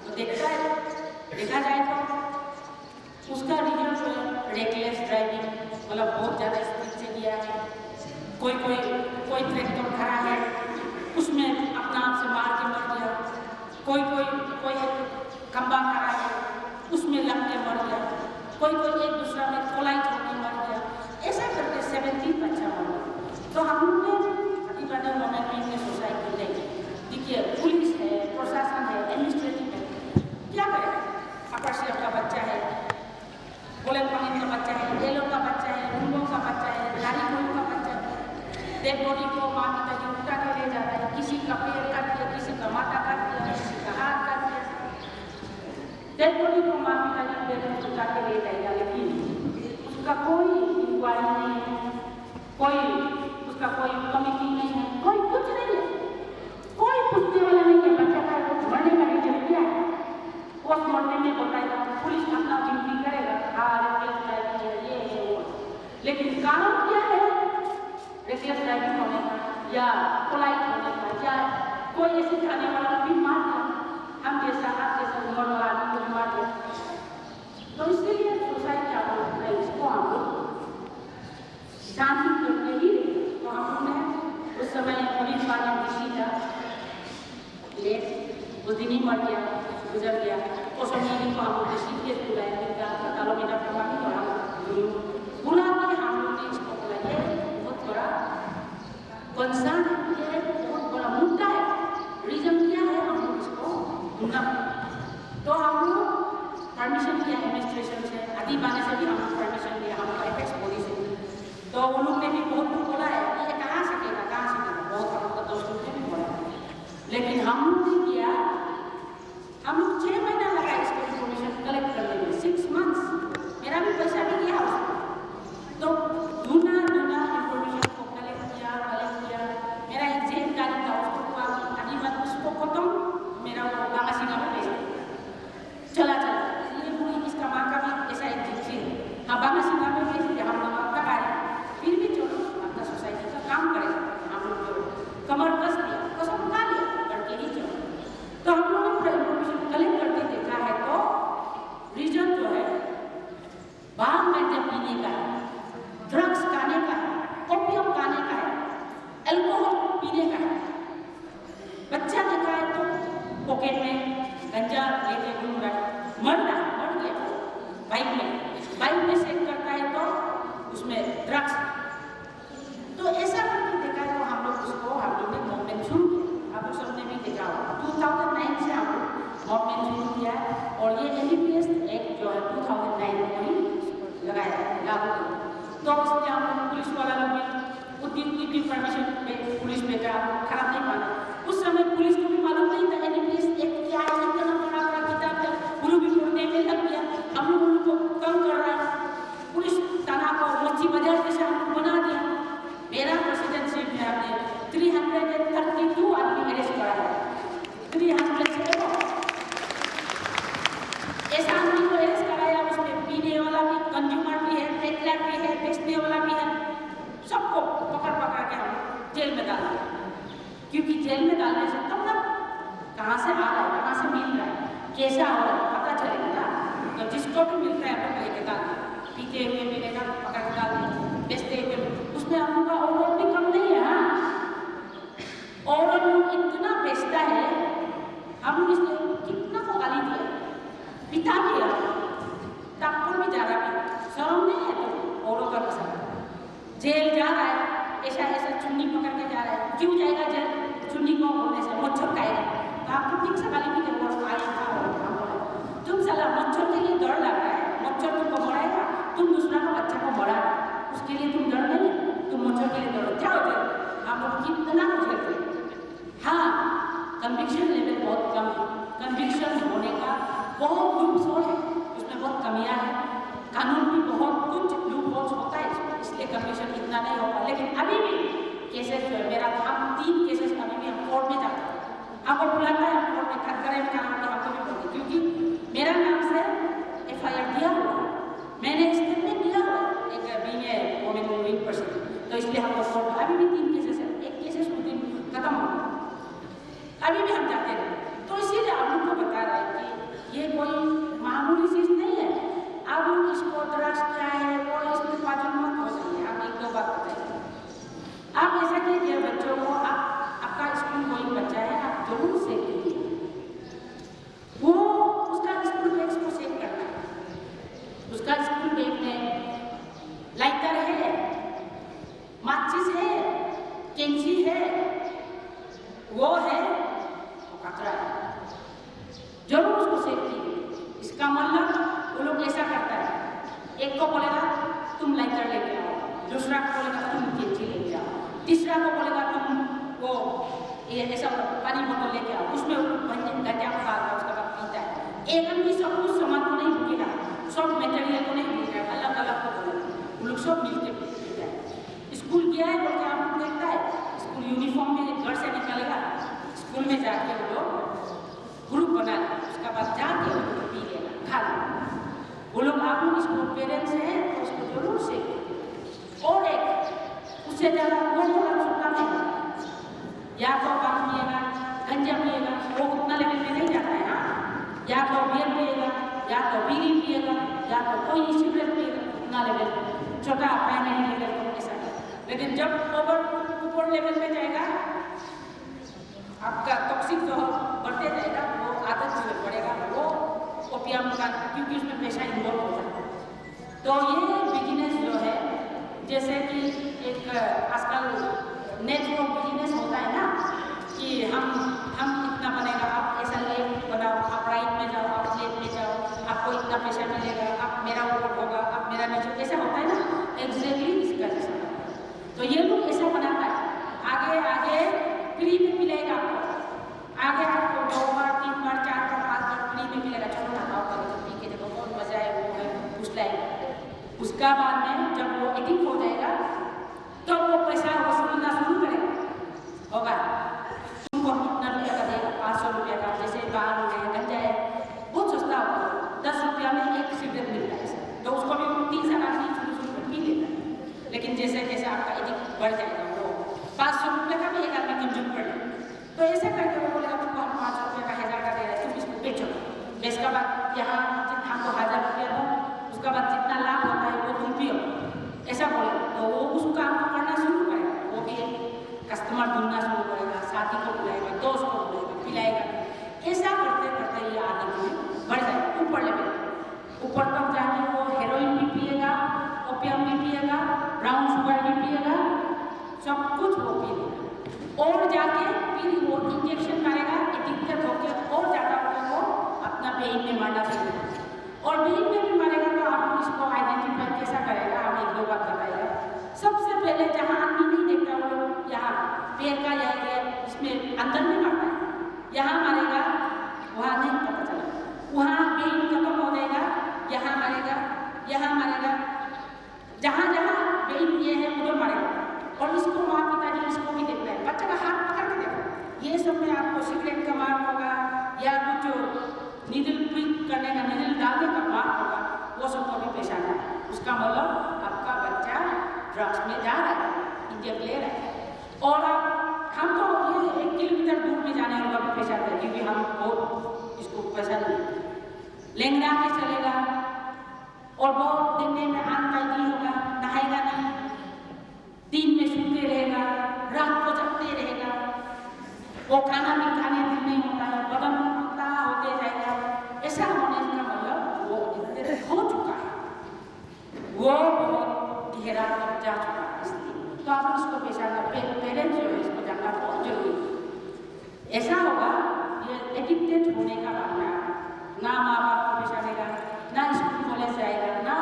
तो देखता है, देखा जाए तो उसका रीजन जो है रेकलेस ड्राइविंग, मतलब बहुत ज़्यादा स्पीड से किया है। कोई ट्रैक्टर खड़ा है उसमें अपना आप से मार के मर गया, कोई खंबा खड़ा है उसमें लग के मर गया, कोई एक दूसरा में कोलाइट होकर मर गया, ऐसा करके 70 बच्चा मर गया। तो हम लोग ने बने गवर्नमेंट में सोसाइटी नहीं, देखिए पुलिस है, प्रशासन है, एडमिनिस्ट्रेटिव है, क्या करें? अपर से आपका बच्चा है, बोले पानी का बच्चा है, येलो का बच्चा है, रूमों का बच्चा है, लारी कोई का बच्चा है, डेड बॉडी को माँ पिता जी उठा के ले जा रहा है, किसी का पैर काट दिया, किसी का माथा काट दिया, किसी का हाथ काट दिया, डेड बॉडी को माँ पिता जी पेरेंट्स उठा के ले जाएगा, लेकिन उसका कोई इंक्वायरी नहीं है, उसका कोई कमिटी नहीं है, कोई कुछ नहीं है, कोई पूछने वाला नहीं है बच्चा का मरने का रीजन क्या है। लेकिन कारण क्या है? रेकलेस ड्राइविंग होने का या पोलाइट होने का या कोई ऐसे खाने वाला भी मार दिया, हम जैसा आप जैसा उम्र वाला आदमी को मार दिया। तो इसलिए सुसाइड क्या बोलते हैं इसको हम लोग शांति करके ही। तो हम लोग ने उस समय पुलिस वाले किसी था ले उस दिन ही मर गया, गुजर गया। उस समय को हम लोग सीरियस बुलाया तालो मेरा प्रमाण तो हम बुला के हम लोग ने इसको बुलाया। बहुत बड़ा कंसर्न है, बहुत बड़ा मुद्दा है। रीजन क्या है हम लोग इसको ढूंढना। तो हम लोग परमिशन लिया एडमिनिस्ट्रेशन से, अधिबाने से भी हम लोग परमिशन लिया, हम लोग एपेक्स बॉडी से। तो उन लोग ने भी बहुत कुछ बोला है ये कहाँ सकेगा, बहुत हम लोग का दोस्तों ने भी बोला। लेकिन हम लोग ने किया, हम लोग 6 महीना लगा इसको इन्फॉर्मेशन कलेक्ट करने में, 6 मंथ्स। मेरा भी पैसा भी गया उसको। तो ढूंढना इन्फॉर्मेशन को कलेक्ट किया। मेरा एक जेल गाड़ी था उसको अधिबान उसको खत्म, मेरा वो बांगासिंगा में भेज चला ये पूरी इसका माँ का भी ऐसा एक जिप्सी है। हाँ बांगासिंगा में भेज दिया हम लोग अपना गाड़ी, फिर भी चलो अपना सोसाइटी का काम करें। हम लोग जो कमर कस दिया, कसम खा लिया करके ही चलो। तो हम लोगों ने इन्फॉर्मेशन कलेक्ट करके देखा है तो रीजन जो है भांग गांजा पीने का है, ड्रग्स खाने का है, ओपियम खाने का है, अल्कोहल पीने का है। बच्चा देखा है तो पॉकेट में गंजा लेके घूम रहा है, मर गया बाइक में सेट करता है तो उसमें ड्रग्स। तो ऐसा करके देखा है तो हम लोग ने मूवमेंट शुरू किया। आप लोग सबने भी देखा होगा 2009 से हम लोग मूवमेंट शुरू किया है। और ये NDPS एक्ट जो है 2009 में ही लगाया है, लागू किया। तो उसमें हम लोग पुलिस वाला लोग भी परमिशन पे पुलिस में खराब नहीं माना। उस समय पुलिस को भी मालूम नहीं था NDPS एक्ट क्या है, इतना बड़ा किताब है, गुरु भी पढ़ने में लग गया। हम लोग उनको तंग कर रहा है, पुलिस थाना को मच्छी बाजार जैसे हम लोग बना दिया। मेरा प्रेसिडेंटशिप में आपने 332 आदमी अरेस्ट करा है, 300 से ऐसा आदमी को अरेस्ट कराया। उसमें पीने वाला भी, कंज्यूमर भी है, पेटलर भी है, बेचने वाला भी है, सबको पकड़ के हम जेल में डाला। क्योंकि जेल में डालने से तब तक कहाँ से आ रहा है, कहाँ से मिल रहा है, कैसा हो रहा है पता चलेगा। तो जिसको भी मिलता है अपने लेके डाल, पीते हुए मिलेगा पकड़ के डाल, बेचते हुए उसमें हम लोग का ओवरऑल भी कम नहीं है। ओवरऑल इतना बेचता है, हम लोग इसने कितना को गाली दिया, पिता भी है, टप्पर भी जा रहा है, शर्म नहीं है तो औरों का पसंद। जेल जा रहा है, ऐसा चुन्नी पकड़ के जा रहा है, क्यों जाएगा जेल? चुन्नी को होने से मच्छर खाएगा। तो आपको ठीक से गाली भी देगा, तुम साला मच्छर के लिए डर लग रहा है, मच्छर तुमको मराएगा, तुम दूसरा का बच्चा को मरा, उसके लिए तुम डर नहीं है, तुम मच्छर के लिए डरो, क्या होता है? आप लोग कितना झेलते हैं। हाँ, कन्विक्शन लेवल बहुत कम है, कन्विक्शन होने का बहुत लूपहोल है, उसमें बहुत कमियां हैं। कानून भी बहुत कुछ लूपहोल्स होता है, इसलिए कन्विक्शन इतना नहीं होगा। लेकिन अभी भी केसेस जो है, मेरा हम 3 केसेस अभी भी हम कोर्ट में जाते हैं, आपको बुलाता है कोर्ट में, खतरे में काम के हमको भी बोलते, क्योंकि मेरा नाम से FIR दिया हुआ, मैंने स्टेटमेंट दिया हुआ एक बीइंग वुमेन मूविंग पर्सन। तो इसलिए हमको कोर्ट अभी भी 3 केसेस है, एक केसेस उस दिन खत्म हो गया, अभी भी हम जाते हैं। तो इसीलिए आप लोग को बता रहा है कि ये कोई मामूली चीज नहीं है। आप लोग इसको ड्रग्स क्या है वो इसमें मालूम मत हो जाइए। आप 1-2 बात बताइए। आप ऐसा कीजिए बच्चों को, आपका स्कूल कोई बच्चा है, आप जरूर से कीजिए, वो उसका स्कूल बैग को सेव करना है। उसका स्कूल बैग में लाइटर है, माचिस है, कैंची है, वो है तो कचरा है, जरूर उसको सेव कीजिए। इसका मतलब वो लोग ऐसा करता है, एक को बोलेगा तुम लाइटर लेके आओ, दूसरा को बोलेगा तुम कैंची लेके आओ, तीसरा को बोलेगा तुम वो ये ऐसा पानी बोतल लेके आओ, उसमें गंजा को डालता, उसका बाद पीता है। एक आदमी सब कुछ सामान को नहीं भूखेगा, सब मटेरियल को नहीं भूखेगा, अलग अलग को बोलेगा, वो लोग सब मिलके पीता है। स्कूल गया है बोल के आप लोग देखता है, स्कूल यूनिफॉर्म में घर से निकलेगा, स्कूल में जाके वो लोग ग्रुप बना लेगा, उसका बाद जाके वो लोग पी लेगा, खा लेगा। वो लोग आप लोग इसको पेरेंट्स हैं तो उसको जरूर से उससे ज़्यादा वो थोड़ा छुट्टा नहीं, या तो बात पिएगा, गंजा पिएगा, वो उतना लेवल में नहीं जाता है। हाँ, या तो बियर पिएगा, या तो बीड़ी पिएगा, या तो कोई सिगरेट पिएगा, उतना लेवल छोटा प्राइमरी लेवल को ऐसा। लेकिन जब ऊपर लेवल में जाएगा, आपका टॉक्सिक जो बढ़ते जाएगा, वो आदत जो बढ़ेगा, वो ओपियम का, क्योंकि उसमें पैसा इन्वॉल्व होता है। तो ये बिजनेस जो है, जैसे कि एक आजकल नेटवर्क बिजनेस होता है ना, कि हम इतना बनेगा, आप ऐसा लेट बनाओ, आप राइट में जाओ, आप लेफ्ट में जाओ, आपको इतना पैसा मिलेगा, आप मेरा ऊपर होगा, आप मेरा नीचे, ऐसा होता है ना, एग्जैक्टली इसका जैसा। तो ये लोग ऐसा बनाता है, आगे फ्री में मिलेगा आपको, आगे आपको 2 बार 3 बार 4 बार 5 बार फ्री में मिलेगा, चलो ना खाओ करो, पी के देखो बहुत मजा है, वो है कुछ लाएगा। उसका बाद में जब वो एडिक्ट हो जाएगा, तो वो पैसा वसूलना शुरू करेगा, होगा तुमको कितना रुपया का देगा, 500 रुपया का, जैसे बाहर हो गया गंजा है, बहुत सस्ता होता है, 10 रुपया में एक सिगरेट मिलता है, तो उसको भी 3 साल आदमी शुरू में पी लेता है। लेकिन जैसे जैसे आपका एडिक्ट बढ़ जाएगा, वो 500 रुपये का भी एक आदमी कंज्यूम कर ले, तो ऐसा करके वो बोलेगा तुमको हम 500 रुपये का 1000 का दे रहे हैं, तुम इसको बेचो, इसका बाद यहाँ हमको 1000 रुपया दो, उसका बाद जितना लाभ होता है वो तुम पियो, ऐसा बोले, तो वो उस काम को करना शुरू करेगा, वो भी कस्टमर ढूंढना शुरू करेगा, साथी को बुलाएगा, दोस्त को बुलाएगा, पिलाएगा, ऐसा करते करते ये आदत में बढ़ जाएगा ऊपर लेवल, ऊपर तक जाके वो हेरोइन भी पिएगा, ओपियम भी पिएगा, ब्राउन शुगर भी पिएगा, सब कुछ वो पी लेगा, और जाके फिर वो इंजेक्शन मारेगा, एडिक्टेड होकर और ज़्यादा वो अपना पेन में मारना शुरू, और पेन में भी मारेगा। तो आप इसको आइडेंटिफाई कैसा करेगा, हम 1-2 बात बताएगा। सबसे पहले जहाँ आदमी नहीं देखता, वो लोग यहाँ पैर का या इसमें अंदर में मारता है, यहाँ मारेगा, वहाँ नहीं पता चला, वहाँ पेन खत्म हो जाएगा, यहाँ मारेगा, यहाँ मारेगा, जहाँ जहाँ पेन ये है उधर मारेगा, और इसको माँ पिताजी इसको भी देखता है, बच्चे का हाथ पकड़ के देखो, ये सब में आपको सिगरेट का मार्क होगा, या कुछ नीडल प्रिक करने का, नीडल डालने का मार्क होगा, वो सबको भी पेशाना है। उसका मतलब आपका बच्चा ड्रग्स में जा रहा है, इंजेक्ट ले रहा है, और हम तो ये 1 किलोमीटर दूर में जाने वाला भी पेशा है, क्योंकि हम बहुत इसको पैसा लेंगड़ा के चलेगा, और बहुत देखने में अनटाइडी होगा, नहाएगा नहीं, दिन में सूते रहेगा, रात को जगते रहेगा, वो खाना भी खाने दिन नहीं होता है, बदन पतला होते जाएगा, ऐसा होने का मतलब वो हो चुका है, वो बहुत गहरा तक जा चुका है। इसलिए तो आप इसको पेशाना, पेरेंट्स जो है इसको जानना बहुत जरूरी है। ऐसा होगा ये एडिक्टेड होने का मामला, ना माँ बाप को पेशानेगा, ना स्कूल कॉलेज जाएगा, ना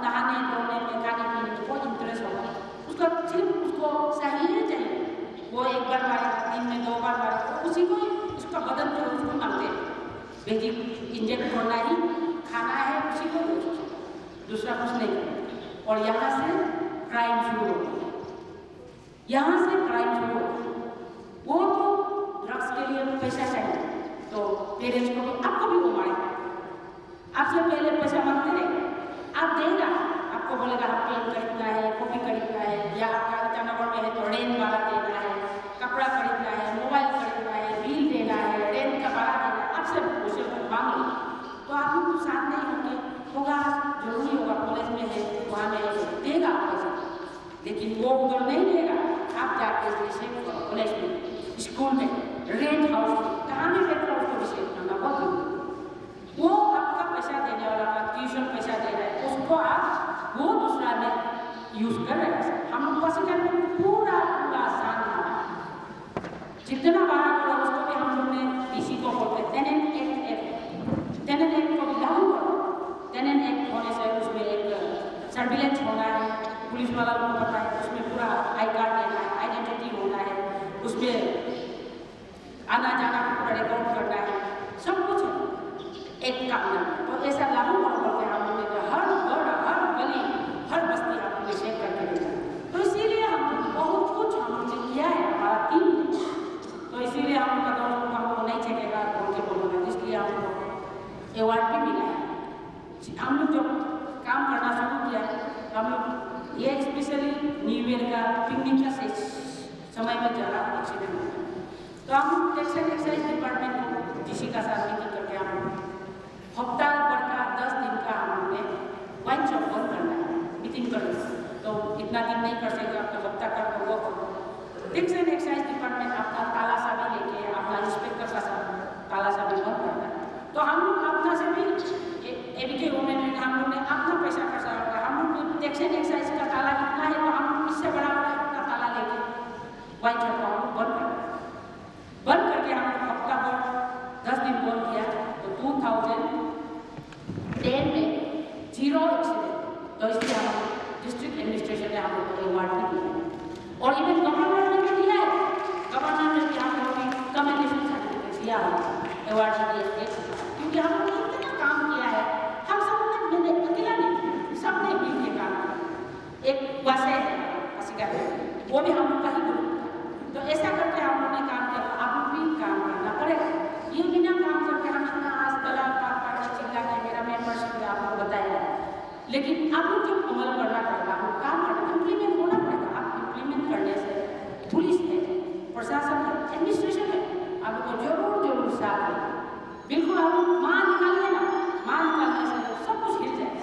नहाने धोने में खाने पीने में बहुत इंटरेस्ट होगा, उसका सिर्फ उसको चाहिए चाहिए, वो 1 बार मारेगा, दिन में 2 बार मारेगा, उसी को उसका बदन जो उसको मांगते हैं, बेसिक इंजेक्ट करना ही खाना है, उसी को दूसरा कुछ नहीं। और यहाँ से क्राइम शुरू होगा, यहाँ से क्राइम शुरू होगा, वो तो ड्रग्स के लिए पैसा चाहिए, तो पेरेंट्स को भी, आपको भी वो मारेगा, आपसे पहले पैसा मांगते रहेगा, आप देगा, आपको बोलेगा आप पेन खरीदना है, कॉपी खरीदना है, या आपका ईटानगर में है तो रेंट वाला देना है, कपड़ा खरीदना है, मोबाइल खरीदना है, बिल देना है, रेंट का भाड़ा देना है, आपसे उसे मांग लो, तो आप लोग साथ नहीं होंगे, होगा जरूरी होगा, कॉलेज में है, वहाँ में देगा पैसा, लेकिन वो उधर नहीं देगा, आप जाके जैसे कॉलेज में, स्कूल में, रेंट हाउस, कहाँ में रेंट हाउस को रिसीव करना बहुत जरूरी, वो आपका पैसा देने वाला का ट्यूशन पैसा दे रहा है, उसको आप वो दूसरा में यूज कर रहे हैं। हम पैसा में पूरा आसान है, जितना बड़ा करो उसको भी हम लोग ने इसी को बोलते हैं टेनेंट एक्ट को भी लागू करो। टेनेंट एक्ट होने से उसमें एक सर्विलेंस होना है, पुलिस वाला को पता है, उसमें पूरा आई कार्ड देना है, आइडेंटिटी होना है, उसमें आना जाना पूरा रिकॉर्ड करना है, सब कुछ है एक काम में। तो ऐसा लागू करके हम लोग ने हर घर, हर गली, हर बस्ती हम लोग चेक करके देखा। तो इसीलिए हम बहुत कुछ हम लोग ने किया है, हमारा टीम ने। तो इसीलिए हम लोग का दोस्त हमको नहीं चेकेगा बोल के बोलूँगा, इसलिए हम लोग अवार्ड भी मिला है। हम लोग जब काम करना शुरू किया, हम लोग ये स्पेशली न्यू ईयर का पिकनिक का समय में ज़्यादा एक्सीडेंट होता है। तो हम टैक्स एंड एक्साइज डिपार्टमेंट को डीसी का साथ मीटिंग करके हम हफ्ता भर का 10 दिन का हमने वाइन शॉप बंद करना है, मीटिंग करना है। तो इतना दिन नहीं कर सकते, आपका हफ्ता कर वो टैक्स एंड एक्साइज डिपार्टमेंट अपना ताला चाबी लेके अपना इंस्पेक्टर का साथ ताला चाबी बंद करना है। तो हम लोग अपना से भी एबीके वुमेन हम लोग ने अपना पैसा खर्चा होगा, हम लोग टैक्स एंड एक्साइज का ताला कितना है तो हम लोग इससे बड़ा अपना ताला लेके वाइन शॉप को हम लोग बंद करके हम लोग हफ्ता भर 10 दिन बंद किया। तो 2010 में 0 एक्सीडेंट, तो इसलिए हम डिस्ट्रिक्ट एडमिनिस्ट्रेशन ने हम लोग को अवार्ड भी दिया और इवन गवर्नर ने भी दिया है। गवर्नर ने भी हम लोग की कमेंडेशन सर्टिफिकेट दिया अवार्ड दिए, क्योंकि हम लोग ने इतना काम किया है। हम सब ने मैंने अकेला नहीं, सबने मिल के काम किया। एक वासे वो भी हम लोग का ही ग्रुप था। तो ऐसा करके हम लोग ने काम किया। आप लोग भी काम करना पड़ेगा। ये बिना काम करके हम इतना आज दलाल पार चिल्ला के मेरा मेंबरशिप में आपको बताया है, लेकिन आप लोग जब अमल करना पड़ेगा, आप काम करना इम्प्लीमेंट होना पड़ेगा। आप इम्प्लीमेंट करने से पुलिस है, प्रशासन है, एडमिनिस्ट्रेशन है, आप लोग को जरूर साथ है। बिल्कुल आप लोग माँ निकालिए ना, माँ निकालने से सब कुछ हिल जाए।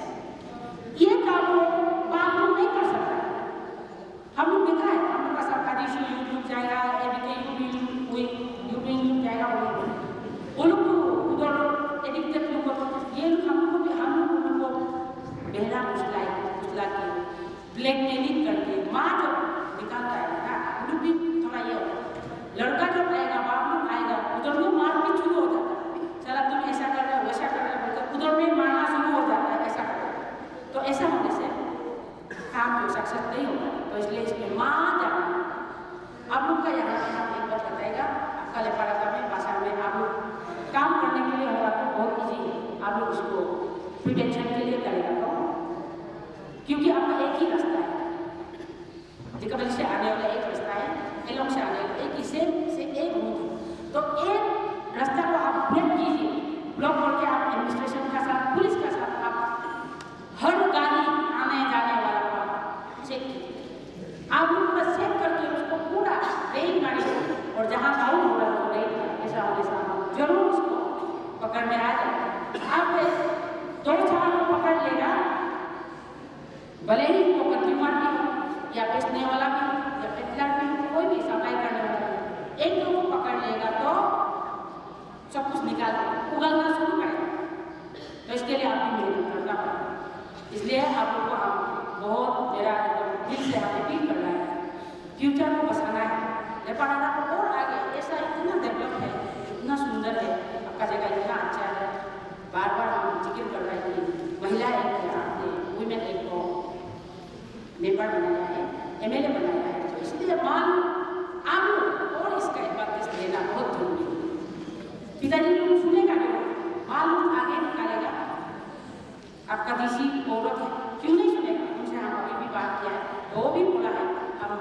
ये काम बात लोग नहीं कर सकता। हम लोग देखा है, हम लोग का सरकारी इशू यूट्यूब जाएगा, एबीके यूट्यूब जाएगा, वो लोग तो उधर एडिक्टेड लोग ये लोग हम लोग को बहरा फुसला के ब्लैकमेलिंग करके माँ जब निकालता है ना, लोग भी थोड़ा ये होता है। लड़का जब आएगा, बाप लोग आएगा, उधर में मारपीट शुरू हो जाता है। चला तुम ऐसा कर रहे हो, वैसा कर रहे हो, उधर में मारना शुरू हो जाता है, ऐसा कर रहे हो। तो ऐसा होने से काम जो सक्सेस नहीं होगा। तो इसलिए इसमें माँ जाना आप लोग का यहाँ पे हम एक बात बताएगा, आपका लेपाड़ा में भाषा में आप लोग काम करने के लिए होगा तो बहुत ईजी है। आप लोग उसको प्रिटेंशन के लिए करेगा तो, क्योंकि आपका एक ही रास्ता है, जिकबल से आने वाला एक रास्ता है, एलोंग से आने वाला एक ही से एक रूट। तो एक रास्ता को आप ब्लॉक कीजिए, ब्लॉक करके आप एडमिनिस्ट्रेशन का साथ, पुलिस का साथ आप हर गाड़ी आने जाने वाला को चेक कीजिए। आप लोग पूरा चेक करके उसको पूरा रेड गाड़ी और जहाँ आउट होगा तो रेड ऐसा होने से जरूर उसको पकड़ने आ जाए। आप 2-4 को पकड़ लेगा, भले ही वो कंज्यूमर भी हो या बेचने वाला भी हो या पेटलर भी हो, कोई भी सप्लाई करने वाला भी, एक दो को पकड़ लेगा तो सब कुछ निकाल उगलना शुरू करेगा। तो इसके लिए आपको मेहनत करना पड़ेगा। इसलिए आप लोग को हम बहुत मेरा दिल से हमें अपील करना है, फ्यूचर को बसाना है। लेपाड़ा को और आगे ऐसा इतना डेवलप है, इतना सुंदर है, आपका जगह इतना अच्छा है। बार बार हम जिक्र कर रहे हैं कि महिला एक आपने वुमेन एक को मेंबर बनाया है, एमएलए बनाया है। तो इसलिए मालूम आप लोग और इसका इम्पोर्टेंस देना बहुत जरूरी है। पिताजी लोग सुनेगा नहीं, मालूम आगे निकालेगा। आपका डीसी औरत है, क्यों नहीं सुनेगा? उनसे हम अभी भी बात किया है, तो वो भी बोला है हम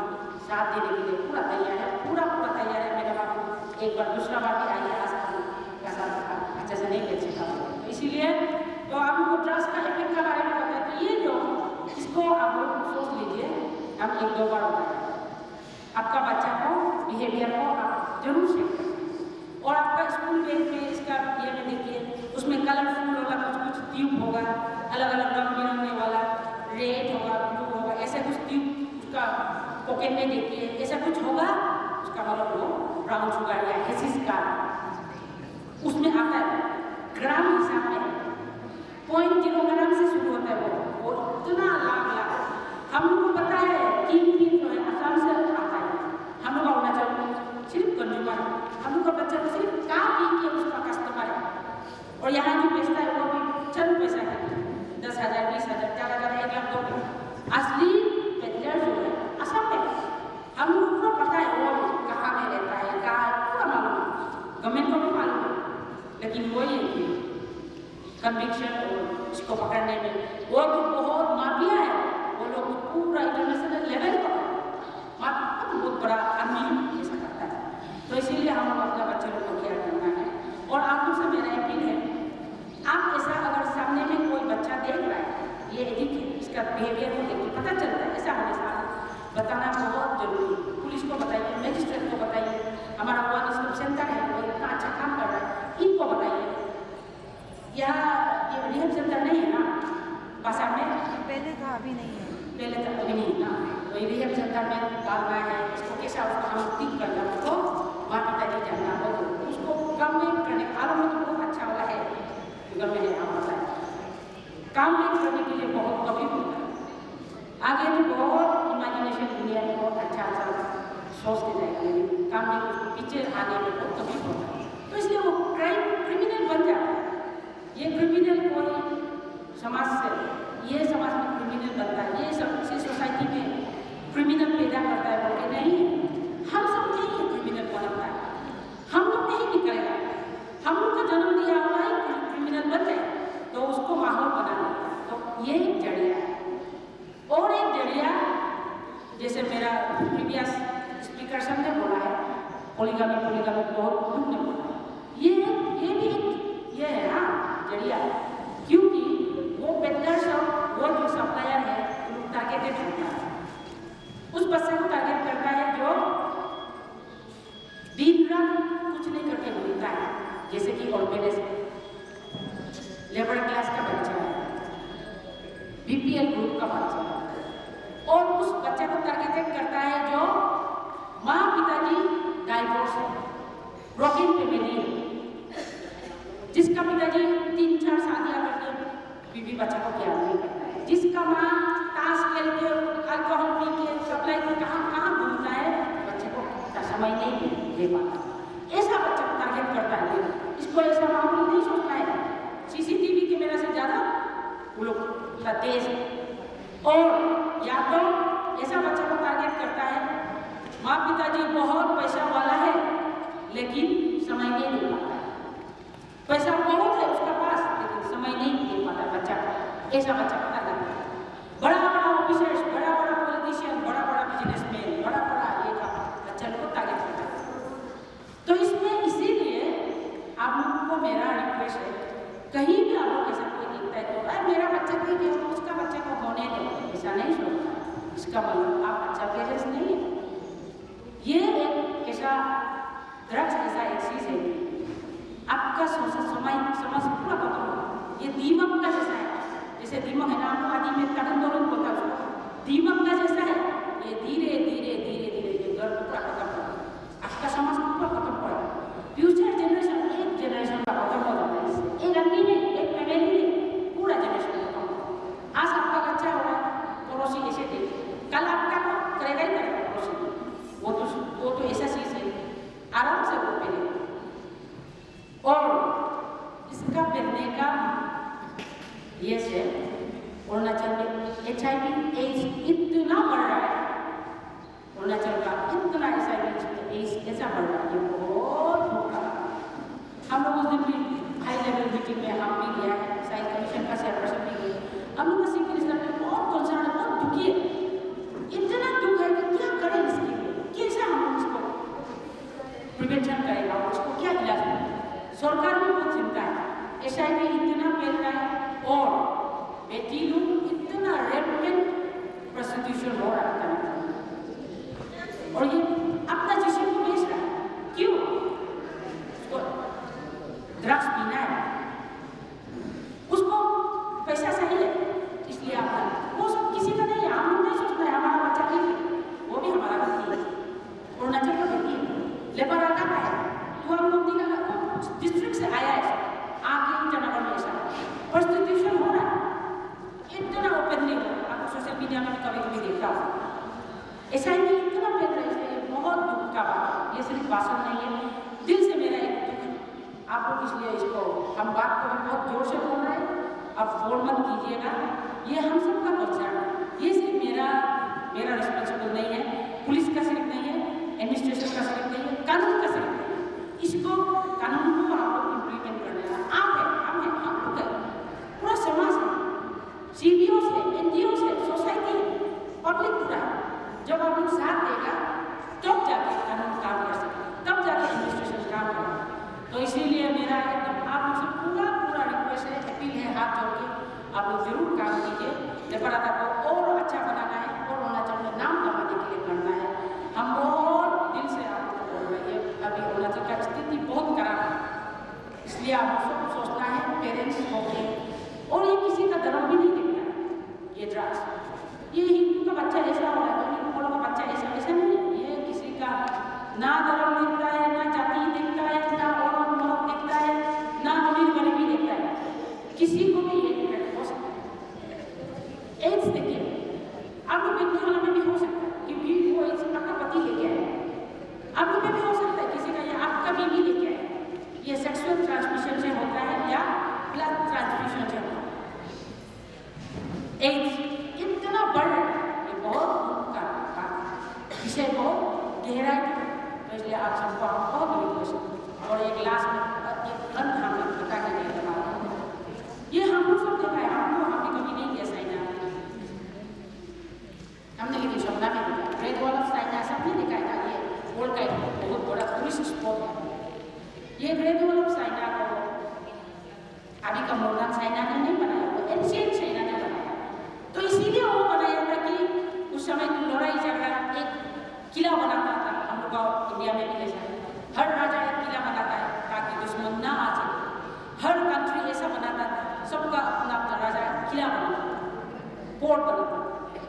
साथ देने के लिए पूरा तैयार है, पूरा तैयार है। मेरा बाबू एक बार दूसरा बार भी आइए, आज का साथ अच्छे से नहीं बेच सकता। तो इसीलिए तो आप लोग को ड्रग्स का इफेक्ट के बारे में बताया। तो ये जो इसको आप लोग सोच लीजिए, हम 1-2 बार बताएं। आपका बच्चा को बिहेवियर को आप जरूर सीखें। और आपका स्कूल बैग में इसका ये में देखिए, उसमें कलरफुल होगा, कुछ ट्यूब होगा, अलग अलग रंग बिरंगे वाला, रेड होगा, ब्लू होगा, ऐसे कुछ ट्यूब उसका पॉकेट में देखिए, ऐसा कुछ होगा। उसका मतलब वो ब्राउन शुगर या हेसिस का उसमें आता है। ग्राम हिसाब में 0.0 ग्राम से शुरू होता है वो इतना लाभ हम लोग को पता है। 3 जो है आसाम से आता है, हम लोग अरुणाचल में सिर्फ कंज्यूमर, हम लोग का बच्चा तो सिर्फ का पी के उसका कस्टमर है। और यहाँ जो बेचता है वो भी चंद पैसा है, 10,000, 20,000, 4,000, 1 लाख, 2 लाख। असली पेडलर जो है असम में, हम लोग को पता है वो कहाँ में रहता है, कहाँ पूरा मालूम है, गवर्नमेंट को भी मालूम है। लेकिन वो ये कन्विक्शन और इसको पकड़ने में वो तो बहुत माफिया है, वो लोग पूरा इंटरनेशनल लेवल पर बहुत बड़ा आदमी ऐसा करता है। तो इसीलिए हम लोग अपना बच्चे लोग को केयर करना है। और आप लोग से मेरा अपील है, आप ऐसा अगर सामने में कोई बच्चा देख रहा है ये एडिक्ट है, इसका बिहेवियर को देख के पता चलता है ऐसा बताना बहुत जरूरी है। पुलिस को बताइए, मजिस्ट्रेट को बताइए, हमारा वन स्टॉप सेंटर है वो इतना अच्छा काम कर रहा है, इनको बताइए। यहाँ ये रिहेब सेंटर नहीं है ना बासा में? पहले था, अभी नहीं है। पहले तक अभी नहीं ना, तो रिहेब सेंटर में डालना है इसको, कैसा उसको हम ठीक करना, उसको माँ पिताजी जानना हो, उसको काम में करने आलम में तो बहुत अच्छा वाला है, घर में है आप बताए काम में करने के लिए बहुत कभी होता है। आगे तो बहुत इमेजिनेशन दुनिया में बहुत अच्छा अच्छा सोच के जाएगा, लेकिन काम में उसको पीछे आने में बहुत कभी होता है, तो इसलिए वो क्रिमिनल बन जाता है। ये क्रिमिनल कोई समाज से, ये समाज में क्रिमिनल बनता है, ये सब सोसाइटी में क्रिमिनल पैदा करता है बोलते नहीं है। हम सब नहीं है क्रिमिनल बनता है, हम लोग नहीं निकलेगा, हम लोग का जन्म दिया हुआ है क्रिमिनल बन जाए तो उसको माहौल बना देता है। तो ये एक जरिया है। और एक जरिया जैसे मेरा प्रीवियस स्पीकर सब ने बोला है, पोलीगामी बहुत दुख ने बोला है, ये भी ये है हाँ जरिया, क्योंकि वो वेंडर्स और वो जो सप्लायर है वो टारगेटेड होता है, उस बच्चे को टारगेट करता है जो दिन रात कुछ नहीं करके मिलता है, जैसे कि ऑर्गेनाइज लेबर क्लास का बच्चा है, बीपीएल ग्रुप का बच्चा है, और उस बच्चे को टारगेटेड करता है जो माँ पिताजी डाइवोर्स है, ब्रोकन फैमिली है, जिसका पिताजी 3-4 शादियां करके बीवी बच्चा को प्यार नहीं करता है, जिसका माँ ताश खेल के अल्कोहल पी के सप्लाई के कहाँ घूमता है, बच्चे को समय नहीं दे पाता, ऐसा बच्चा को टारगेट करता है। इसको ऐसा मामूल नहीं सोचता है, सीसीटीवी कैमरा से ज़्यादा वो लोग तेज है। और या तो ऐसा बच्चा को टारगेट करता है, माँ पिताजी बहुत पैसा वाला है लेकिन समय नहीं दे पाता है, पैसा बहुत है उसका पास लेकिन समय नहीं दे पाता बच्चा को, ऐसा बच्चा को टारगेट करता है। बड़ा ऑफिसर्स, बड़ा पॉलिटिशियन, बड़ा बिजनेसमैन, बड़ा ये का बच्चा को टारगेट करता है। तो इसमें इसीलिए आप लोगों को मेरा रिक्वेस्ट है, कहीं भी आप लोग ऐसा कोई दिखता है तो अरे मेरा बच्चा ठीक है उसका बच्चे को होने दो, ऐसा नहीं सोचता, इसका मतलब आप अच्छा पेरेंट्स नहीं है। ये एक ऐसा ड्रग्स ऐसा एक चीज है, आपका समझ पूरा खत्म हो, ये दीमक का जैसा है, जैसे दीमक है ना, आपको आदि में कदम दोनों होता है, दीमक का जैसा है, ये धीरे धीरे ये घर पूरा खत्म हो, आपका समाज पूरा खत्म हो, फ्यूचर जनरेशन एक जनरेशन का खत्म हो जाता है, इससे एक आदमी नहीं, एक फैमिली नहीं, पूरा जनरेशन खत्म हो। आज आपका बच्चा होगा पड़ोसी ऐसे थे, कल आपका करेगा ही करेगा पड़ोसी, वो तो ऐसा चीज है, आराम से वो पहले। और इसका पहनने का ये से अरुणाचल में HIV एड्स इतना बढ़ रहा है, अरुणाचल का इतना HIV एड्स ऐसा बढ़ रहा है, ये बहुत होगा। हम लोग उस दिन भी हाई लेवल मीटिंग में हम भी गया है, साइंस कमीशन का चेयरपर्सन भी गए, हम लोग का चीफ मिनिस्टर में बहुत कंसर्न है, बहुत दुखी है, इतना दुख है कि क्या करें इसके लिए, कैसे हम इसको प्रिवेंशन करेगा और इसको क्या इलाज है। सरकार में बहुत चिंता है, HIV इतना फैल रहा है और बेटी लोग इतना रेपेंट प्रोस्टिट्यूशन हो रहा है और ये अपना जिस्म को बेच रहा है, क्यों? उसको ड्रग्स पीना है, उसको पैसा चाहिए, इसलिए आप वो सब किसी का नहीं है, हम लोग नहीं सोचना है हमारा बच्चा नहीं है, वो भी हमारा बच्चा है, अरुणाचल का बेटी है, लेबर आना है, तो हम लोग डिस्ट्रिक्ट से आया है, आगे ईटानगर में ऐसा प्रोस्टिट्यूशन हो रहा है, इतना ओपनली हो रहा है, आपको सोशल मीडिया में कभी देखा हो, ऐसा ही इतना फैल रहा है, ये बहुत दुख का बात, ये सिर्फ भाषण नहीं है, दिल से मेरा एक दुख है, आप लोग इसलिए इसको हम बात को भी बहुत जोर से बोल रहे हैं, आप फोन मत कीजिएगा, ये हम सबका कंसर्न है, ये सिर्फ मेरा रिस्पॉन्सिबल नहीं है, पुलिस का सिर्फ नहीं है, एडमिनिस्ट्रेशन का सिर्फ नहीं है, कानून का सिर्फ नहीं है, इसको कानून को आप लोग इम्प्लीमेंट कर लेना, आप है, हम है, आप लोग है, पूरा समाज है, CBO से, NGO से, सोसाइटी है, पब्लिक पूरा है, जब आप लोग साथ देगा तब जाके कानून काम कर सकेगा, तब जाके एडमिनिस्ट्रेशन काम करेगा। तो इसीलिए मेरा एकदम आप लोग से पूरा रिक्वेस्ट है, अपील है, हाथ जोड़ के आप लोग जरूर काम कीजिए, लेबर को और अच्छा बनाना है और अरुणाचल में नाम कमाने के लिए करना है। हम बहुत दिल से आपको बोल रहे हैं, अभी अरुणाचल का स्थिति बहुत खराब है, इसलिए आपको सब सोचना है पेरेंट्स होके, और ये किसी का धर्म भी नहीं देखता है। ये ड्रग्स, ये हिंदू का बच्चा ऐसा हो रहा है, हिंदू का बच्चा ऐसा ऐसा नहीं है। ये किसी का ना धर्म देखता है, ना जाति देखता है, ना और मत देखता है, ना अमीर गरीबी देखता है, किसी को भी ये इफेक्ट हो सकता है। एड्स देखिए, आप लोग व्यक्ति वाला में भी हो सकता है, क्योंकि वो एड्स आपका पति लेके आए, आप लोग में भी हो सकता है किसी का, या आपका बीवी लेके आए। ये सेक्सुअल ट्रांसमिशन से होता है या ब्लड ट्रांसफ्यूजन से होता है। एड्स इतना बड़ा है, ये बहुत दुख का बात है, इसे बहुत गहराई, तो इसलिए आप सबको बहुत रिक्वेस्ट, और एक लास्ट में एक अंत हम बता के नहीं लगा, ये हम लोग सब देखा है, हमने कभी नहीं किया साइना, हमने लेकिन सपना में देखा ग्रेट वॉल ऑफ साइना, सबने देखा है ना, ये वर्ल्ड का एक बहुत बड़ा टूरिस्ट स्पॉट है। ये ग्रेट वॉल ऑफ साइना को अभी का मॉडर्न चाइना ने नहीं बनाया, वो एंशिएंट चाइना ने बनाया, तो इसीलिए वो बनाया था कि उस समय लड़ाई झगड़ा, एक किला बनाता था, हम लोग इंडिया में भी ऐसा है, हर राजा एक किला बनाता है ताकि दुश्मन ना आ सके, हर कंट्री ऐसा बनाता था, सबका अपना अपना राजा किला बनाता था, पोर्ट बनाता था,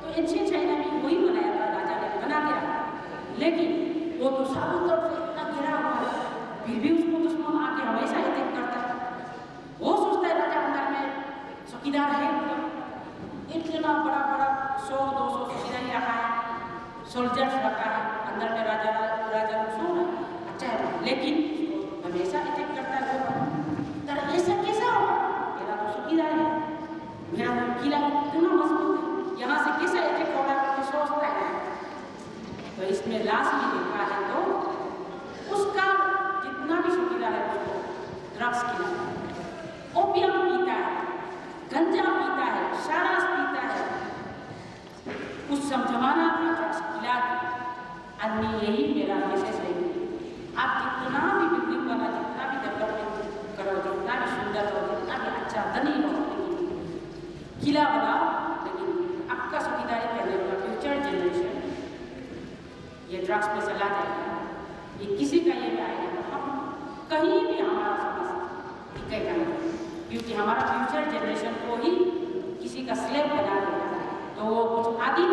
तो एंशिएंट चाइना में वही बनाया था, राजा ने बना के रखा, लेकिन वो तो चारों तरफ से इतना घिरा हुआ है, फिर भी उसको दुश्मन आके हमेशा अटैक करता है। वो सोचता है राजा अंदर में चौकीदार है, इतना बड़ा बड़ा 100-200 चौकीदार रखा है, सोल्जर्स रखा है, अंदर में राजा लोग सो रहे हैं, अच्छा है, लेकिन हमेशा अटैक करता है। तर ऐसा कैसा होगा, मेरा तो चौकीदार है, मेरा किला इतना मजबूत है, यहाँ से कैसा अटैक होगा तो सोचता है। तो इसमें लास्ट में देखा है तो उसका जितना भी चौकीदार है उसको ड्रग्स खिलाता है, ओपियम पीता है, गंजा पीता है, शराब पीता है, उस जमाना में ड्रग्स खिलाता है। आदमी यही मेरा मैसेज है, आप जितना भी बिल्डिंग बना, जितना भी डेवलपमेंट करो, जितना भी सुंदर हो, जितना भी अच्छा धनी हो, किला बनाओ, लेकिन आपका चौकीदारी करने वाला फ्यूचर जनरेशन ये ड्रग्स पे चला जाएगा, ये किसी का ये भी आएगा तो हम कहीं भी हमारा समाज टिकेगा नहीं, क्योंकि हमारा फ्यूचर जनरेशन को ही किसी का स्लेव बना देगा, तो वो कुछ आदि